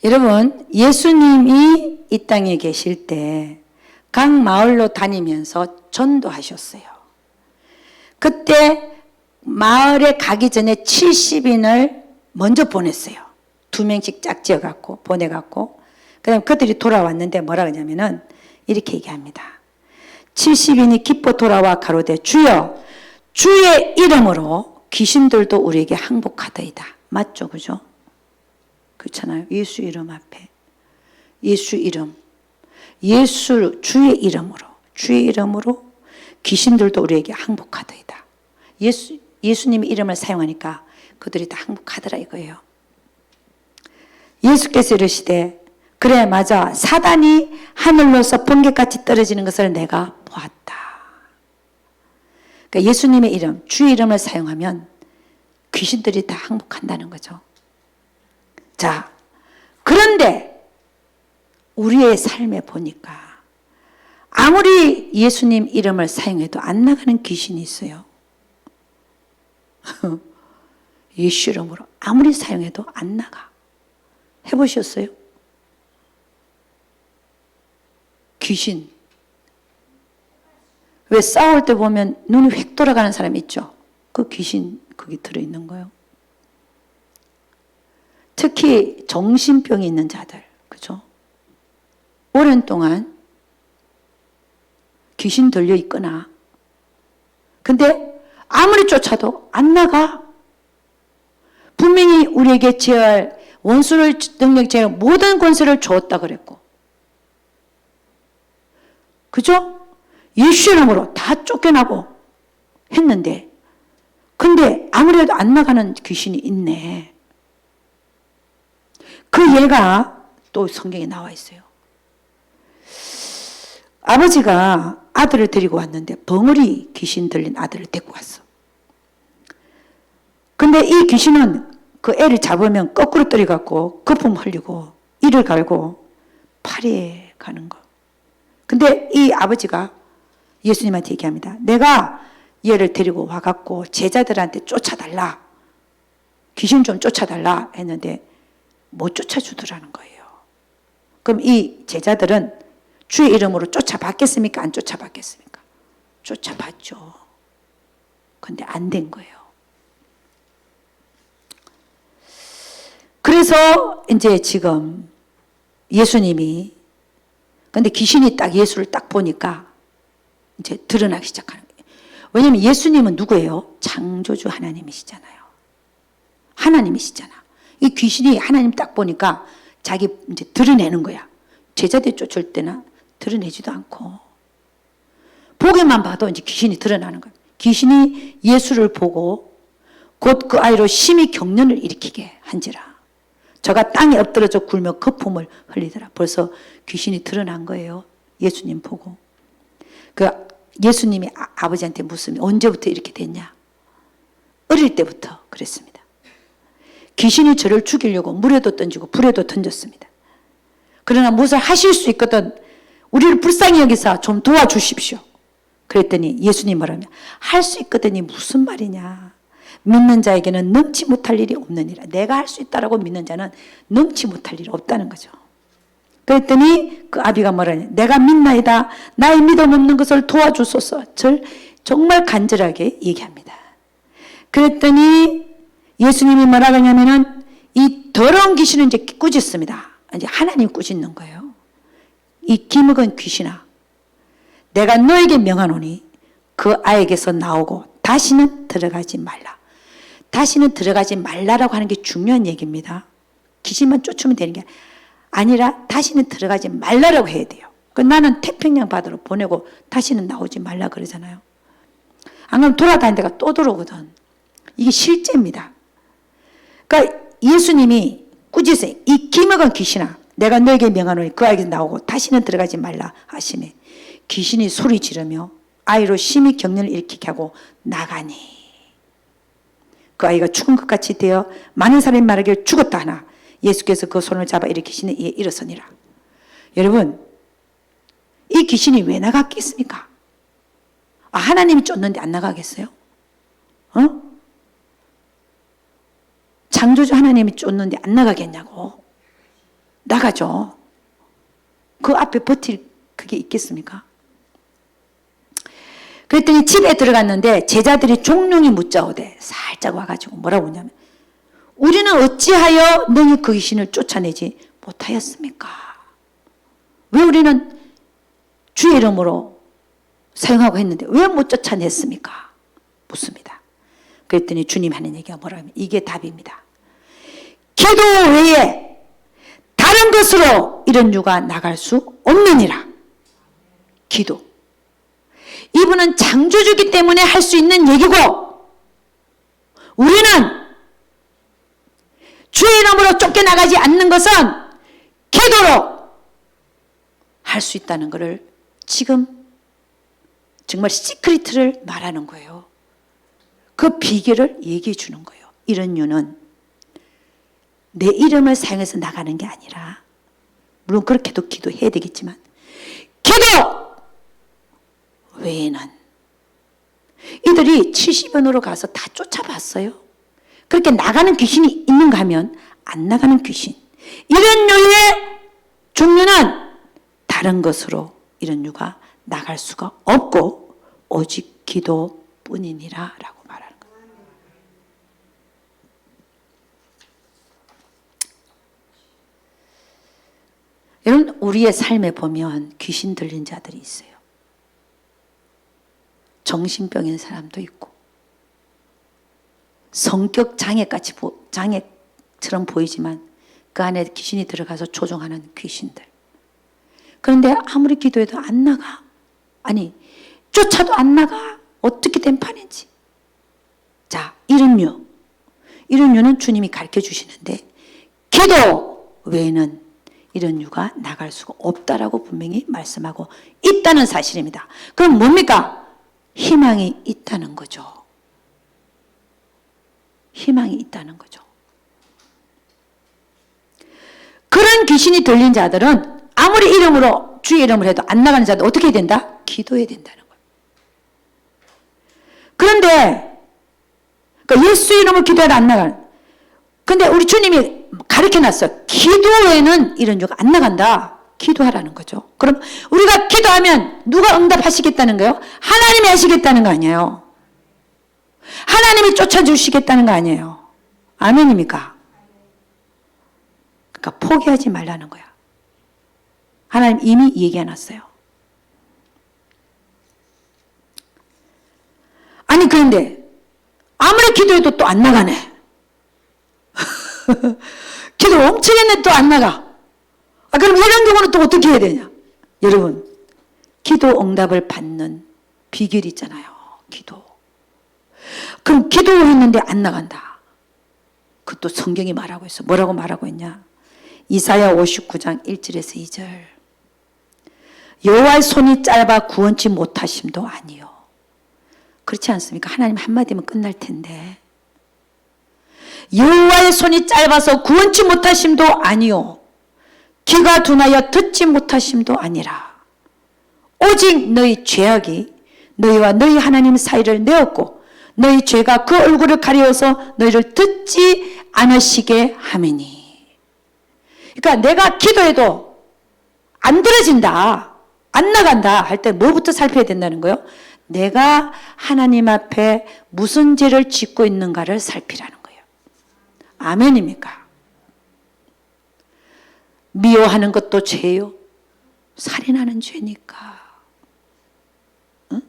Speaker 1: 여러분, 예수님이 이 땅에 계실 때 각 마을로 다니면서 전도하셨어요. 그때 마을에 가기 전에 70인을 먼저 보냈어요. 2명씩 짝 지어갖고 보내갖고 그 다음에 그들이 돌아왔는데 뭐라 그러냐면은 이렇게 얘기합니다. 70인이 기뻐 돌아와 가로되 주여 주의 이름으로 귀신들도 우리에게 항복하더이다. 맞죠? 그죠? 그렇잖아요. 예수 이름 앞에 예수 이름, 예수 주의 이름으로 귀신들도 우리에게 항복하더이다. 예수님의 이름을 사용하니까 그들이 다 항복하더라 이거예요. 예수께서 이르시되 그래 맞아 사단이 하늘로서 번개같이 떨어지는 것을 내가 보았다. 그러니까 예수님의 이름, 주의 이름을 사용하면 귀신들이 다 항복한다는 거죠. 자, 그런데 우리의 삶에 보니까 아무리 예수님 이름을 사용해도 안 나가는 귀신이 있어요. 예수 이름으로 아무리 사용해도 안 나가. 해보셨어요? 귀신. 왜 싸울 때 보면 눈이 휙 돌아가는 사람 있죠? 그 귀신 거기 들어있는 거예요. 특히 정신병이 있는 자들, 그죠? 오랜 동안 귀신 들려 있거나, 근데 아무리 쫓아도 안 나가. 분명히 우리에게 제할 원수를 능력 제할 모든 권세를 주었다 그랬고, 그죠? 예수 이름으로 다 쫓겨나고 했는데, 근데 아무래도 안 나가는 귀신이 있네. 그 예가 또 성경에 나와 있어요. 아버지가 아들을 데리고 왔는데 벙어리 귀신 들린 아들을 데리고 왔어. 근데 이 귀신은 그 애를 잡으면 거꾸로 떨어갖고 거품 흘리고 이를 갈고 파리에 가는 거. 근데 이 아버지가 예수님한테 얘기합니다. 내가 얘를 데리고 와갖고 제자들한테 쫓아달라. 귀신 좀 쫓아달라 했는데 못 쫓아주더라는 거예요. 그럼 이 제자들은 주의 이름으로 쫓아받겠습니까? 안 쫓아받겠습니까? 쫓아봤죠. 근데 안 된 거예요. 그래서 이제 지금 예수님이, 근데 귀신이 딱 예수를 딱 보니까 이제 드러나기 시작하는 거예요. 왜냐하면 예수님은 누구예요? 창조주 하나님이시잖아요. 하나님이시잖아. 이 귀신이 하나님 딱 보니까 자기 이제 드러내는 거야. 제자들 쫓을 때나 드러내지도 않고 보기만 봐도 이제 귀신이 드러나는 거야. 귀신이 예수를 보고 곧 그 아이로 심히 경련을 일으키게 한지라. 저가 땅에 엎드러져 굴며 거품을 흘리더라. 벌써 귀신이 드러난 거예요. 예수님 보고. 그 예수님이 아버지한테 묻으면 언제부터 이렇게 됐냐? 어릴 때부터 그랬습니다. 귀신이 저를 죽이려고 물에도 던지고 불에도 던졌습니다. 그러나 무엇을 하실 수 있거든 우리를 불쌍히 여기서 좀 도와주십시오. 그랬더니 예수님 뭐라며? 할 수 있거든이 무슨 말이냐? 믿는 자에게는 넘지 못할 일이 없느니라. 내가 할 수 있다라고 믿는 자는 넘지 못할 일이 없다는 거죠. 그랬더니 그 아비가 뭐라냐? 내가 믿나이다. 나의 믿음 없는 것을 도와주소서. 정말 간절하게 얘기합니다. 그랬더니 예수님이 뭐라고 하냐면은 이 더러운 귀신은 이제 꾸짖습니다. 이제 하나님 꾸짖는 거예요. 이 기먹은 귀신아, 내가 너에게 명하노니 그 아이에게서 나오고 다시는 들어가지 말라. 다시는 들어가지 말라라고 하는 게 중요한 얘기입니다. 귀신만 쫓으면 되는 게 아니라 다시는 들어가지 말라라고 해야 돼요. 나는 태평양 바다로 보내고 다시는 나오지 말라 그러잖아요. 안 그러면 돌아다니다가 또 들어오거든. 이게 실제입니다. 그러니까 예수님이 꾸짖으세요. 이 기먹은 귀신아, 내가 너에게 명하노니 그 아이에게 나오고 다시는 들어가지 말라 하시매 귀신이 소리 지르며 아이로 심히 경련을 일으키게 하고 나가니 그 아이가 죽은 것 같이 되어 많은 사람이 말하기를 죽었다 하나 예수께서 그 손을 잡아 일으키시니 이에 일어서니라. 여러분, 이 귀신이 왜 나갔겠습니까? 하나님이 쫓는데 안 나가겠어요? 창조주 하나님이 쫓는데 안 나가겠냐고. 나가죠. 그 앞에 버틸 그게 있겠습니까? 그랬더니 집에 들어갔는데 제자들이 종룡이 묻자오되 살짝 와가지고 뭐라고 하냐면 우리는 어찌하여 너희 그 귀신을 쫓아내지 못하였습니까? 왜 우리는 주의 이름으로 사용하고 했는데 왜 못 쫓아냈습니까? 묻습니다. 그랬더니 주님 하는 얘기가 뭐라고 하면 이게 답입니다. 기도 외에 다른 것으로 이런 유가 나갈 수 없느니라. 기도. 이분은 창조주기 때문에 할 수 있는 얘기고 우리는 주의 이름으로 쫓겨나가지 않는 것은 기도로 할 수 있다는 것을 지금 정말 시크릿을 말하는 거예요. 그 비결을 얘기해 주는 거예요. 이런 유는 내 이름을 사용해서 나가는 게 아니라, 물론 그렇게도 기도해야 되겠지만 기도 외에는, 이들이 70연으로 가서 다 쫓아봤어요. 그렇게 나가는 귀신이 있는가 하면 안 나가는 귀신, 이런 류의 종류는 다른 것으로 이런 류가 나갈 수가 없고 오직 기도뿐이니라 라고 말하는 거예요. 여러분, 우리의 삶에 보면 귀신 들린 자들이 있어요. 정신병인 사람도 있고 성격 장애처럼 보이지만 그 안에 귀신이 들어가서 조종하는 귀신들. 그런데 아무리 기도해도 안 나가. 아니, 쫓아도 안 나가. 어떻게 된 판인지. 자, 이런 류는 주님이 가르쳐 주시는데 기도 외에는 이런 류가 나갈 수가 없다라고 분명히 말씀하고 있다는 사실입니다. 그럼 뭡니까? 희망이 있다는 거죠. 희망이 있다는 거죠. 그런 귀신이 들린 자들은 아무리 이름으로, 주의 이름을 해도 안 나가는 자들 어떻게 해야 된다? 기도해야 된다는 거예요. 그런데 그러니까 예수 이름을 기도해도 안 나가는. 근데 우리 주님이 가르쳐놨어요. 기도에는 이런 유가 안 나간다. 기도하라는 거죠. 그럼 우리가 기도하면 누가 응답하시겠다는 거예요? 하나님이 하시겠다는 거 아니에요. 하나님이 쫓아주시겠다는 거 아니에요. 아멘입니까? 그러니까 포기하지 말라는 거야. 하나님 이미 얘기해놨어요. 아니 그런데 아무리 기도해도 또 안 나가네. 기도 엄청 했는데 또 안 나가. 그럼 이런 경우는 또 어떻게 해야 되냐? 여러분, 기도 응답을 받는 비결이 있잖아요. 기도. 그럼 기도했는데 안 나간다. 그것도 성경이 말하고 있어. 뭐라고 말하고 있냐? 이사야 59장 1절에서 2절. 여호와의 손이 짧아 구원치 못하심도 아니요. 그렇지 않습니까? 하나님 한마디면 끝날 텐데. 여호와의 손이 짧아서 구원치 못하심도 아니요. 귀가 둔하여 듣지 못하심도 아니라 오직 너희 죄악이 너희와 너희 하나님 사이를 내었고 너희 죄가 그 얼굴을 가리워서 너희를 듣지 않으시게 하매니. 그러니까 내가 기도해도 안 들어진다, 안 나간다 할 때 뭐부터 살펴야 된다는 거예요? 내가 하나님 앞에 무슨 죄를 짓고 있는가를 살피라는 거예요. 아멘입니까? 미워하는 것도 죄요. 살인하는 죄니까. 응?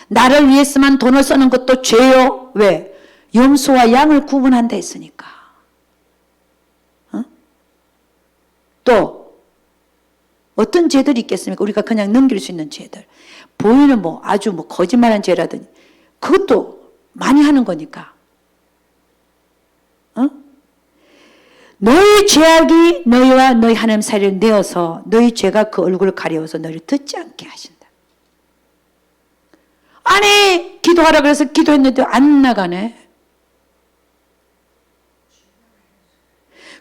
Speaker 1: 나를 위해서만 돈을 쓰는 것도 죄요. 왜? 염소와 양을 구분한다 했으니까. 응? 또 어떤 죄들이 있겠습니까? 우리가 그냥 넘길 수 있는 죄들. 보이는 아주 거짓말한 죄라든지 그것도 많이 하는 거니까. 응? 너희 죄악이 너희와 너희 하나님 사이를 내어서 너희 죄가 그 얼굴을 가려워서 너희를 듣지 않게 하신다. 아니 기도하라 그래서 기도했는데 안 나가네.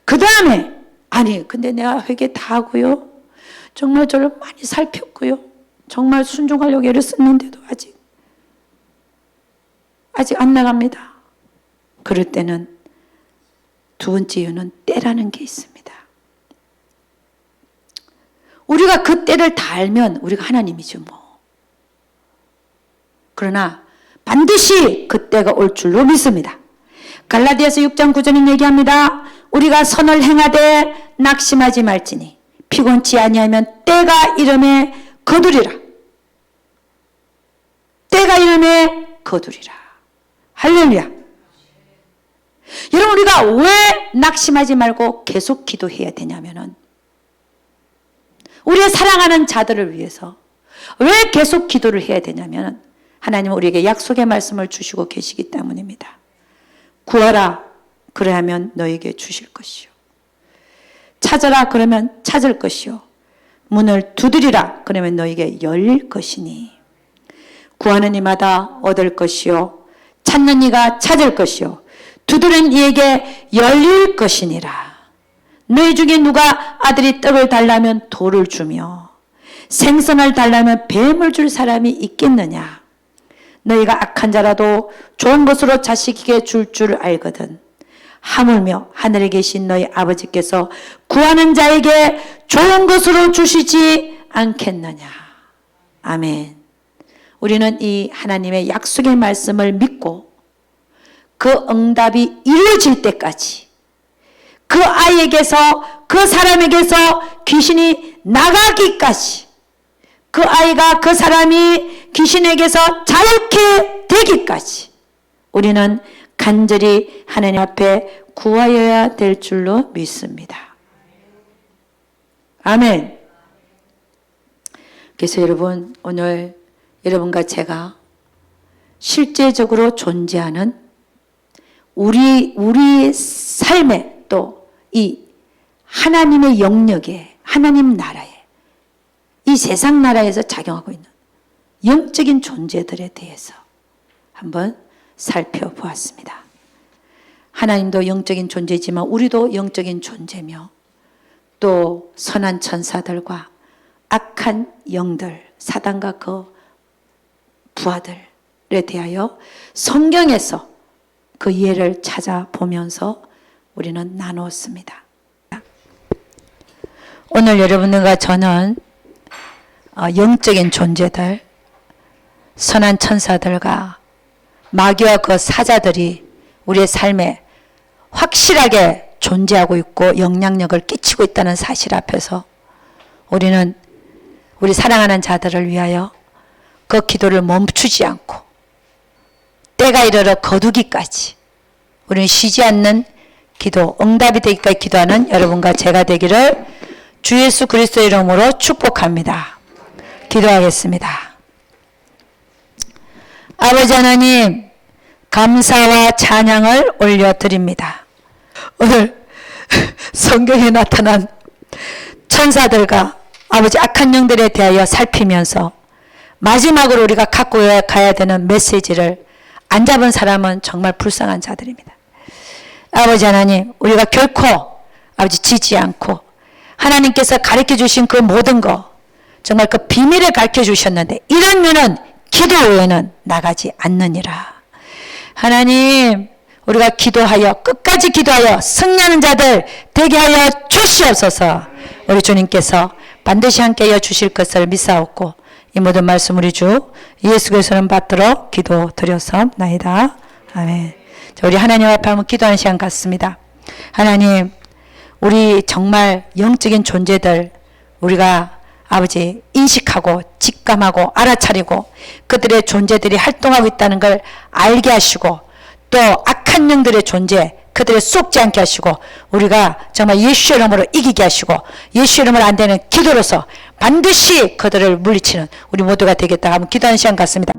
Speaker 1: 그 다음에 아니 근데 내가 회개 다 하고요. 정말 저를 많이 살폈고요. 정말 순종하려고 애를 썼는데도 아직 안 나갑니다. 그럴 때는 두 번째 이유는 때라는 게 있습니다. 우리가 그 때를 다 알면 우리가 하나님이죠 뭐. 그러나 반드시 그 때가 올 줄로 믿습니다. 갈라디아서 6장 9절은 얘기합니다. 우리가 선을 행하되 낙심하지 말지니 피곤치 아니하면 때가 이름에 거두리라. 때가 이름에 거두리라. 할렐루야. 여러분 우리가 왜 낙심하지 말고 계속 기도해야 되냐면은 우리의 사랑하는 자들을 위해서 왜 계속 기도를 해야 되냐면은 하나님은 우리에게 약속의 말씀을 주시고 계시기 때문입니다. 구하라 그래야면 너에게 주실 것이요. 찾아라 그러면 찾을 것이요. 문을 두드리라 그러면 너에게 열릴 것이니 구하는 이마다 얻을 것이요 찾는 이가 찾을 것이요 두드리는 이에게 열릴 것이니라. 너희 중에 누가 아들이 떡을 달라면 돌을 주며 생선을 달라면 뱀을 줄 사람이 있겠느냐. 너희가 악한 자라도 좋은 것으로 자식에게 줄 줄 알거든. 하물며 하늘에 계신 너희 아버지께서 구하는 자에게 좋은 것으로 주시지 않겠느냐. 아멘. 우리는 이 하나님의 약속의 말씀을 믿고 그 응답이 이루어질 때까지 그 아이에게서 그 사람에게서 귀신이 나가기까지 그 아이가 그 사람이 귀신에게서 자유케 되기까지 우리는 간절히 하나님 앞에 구하여야 될 줄로 믿습니다. 아멘. 그래서 여러분 오늘 여러분과 제가 실제적으로 존재하는 우리 삶에 또 이 하나님의 영역에 하나님 나라에 이 세상 나라에서 작용하고 있는 영적인 존재들에 대해서 한번 살펴보았습니다. 하나님도 영적인 존재지만 우리도 영적인 존재며 또 선한 천사들과 악한 영들, 사단과 그 부하들에 대하여 성경에서 그 이해를 찾아보면서 우리는 나누었습니다. 오늘 여러분들과 저는 영적인 존재들, 선한 천사들과 마귀와 그 사자들이 우리의 삶에 확실하게 존재하고 있고 영향력을 끼치고 있다는 사실 앞에서 우리는 우리 사랑하는 자들을 위하여 그 기도를 멈추지 않고 때가 이르러 거두기까지 우리는 쉬지 않는 기도, 응답이 되기까지 기도하는 여러분과 제가 되기를 주 예수 그리스도의 이름으로 축복합니다. 기도하겠습니다. 아버지 하나님, 감사와 찬양을 올려드립니다. 오늘 성경에 나타난 천사들과 아버지 악한 영들에 대하여 살피면서 마지막으로 우리가 갖고 가야 되는 메시지를 안 잡은 사람은 정말 불쌍한 자들입니다. 아버지 하나님, 우리가 결코 아버지 지지 않고 하나님께서 가르쳐 주신 그 모든 거 정말 그 비밀을 가르쳐 주셨는데 이런 면은 기도 외에는 나가지 않느니라. 하나님, 우리가 기도하여 끝까지 기도하여 승리하는 자들 되게 하여 주시옵소서. 우리 주님께서 반드시 함께하여 주실 것을 믿사옵고 이 모든 말씀 우리 주 예수 그리스도는 받도록 기도드렸사옵나이다. 아멘. 자, 우리 하나님 앞에 한번 기도하는 시간 갖습니다. 하나님, 우리 정말 영적인 존재들 우리가 아버지 인식하고 직감하고 알아차리고 그들의 존재들이 활동하고 있다는 걸 알게 하시고 또 악한 영들의 존재 그들의 속지 않게 하시고 우리가 정말 예수 이름으로 이기게 하시고 예수 이름으로 안 되는 기도로서 반드시 그들을 물리치는 우리 모두가 되겠다 하면 기도하는 시간 같습니다.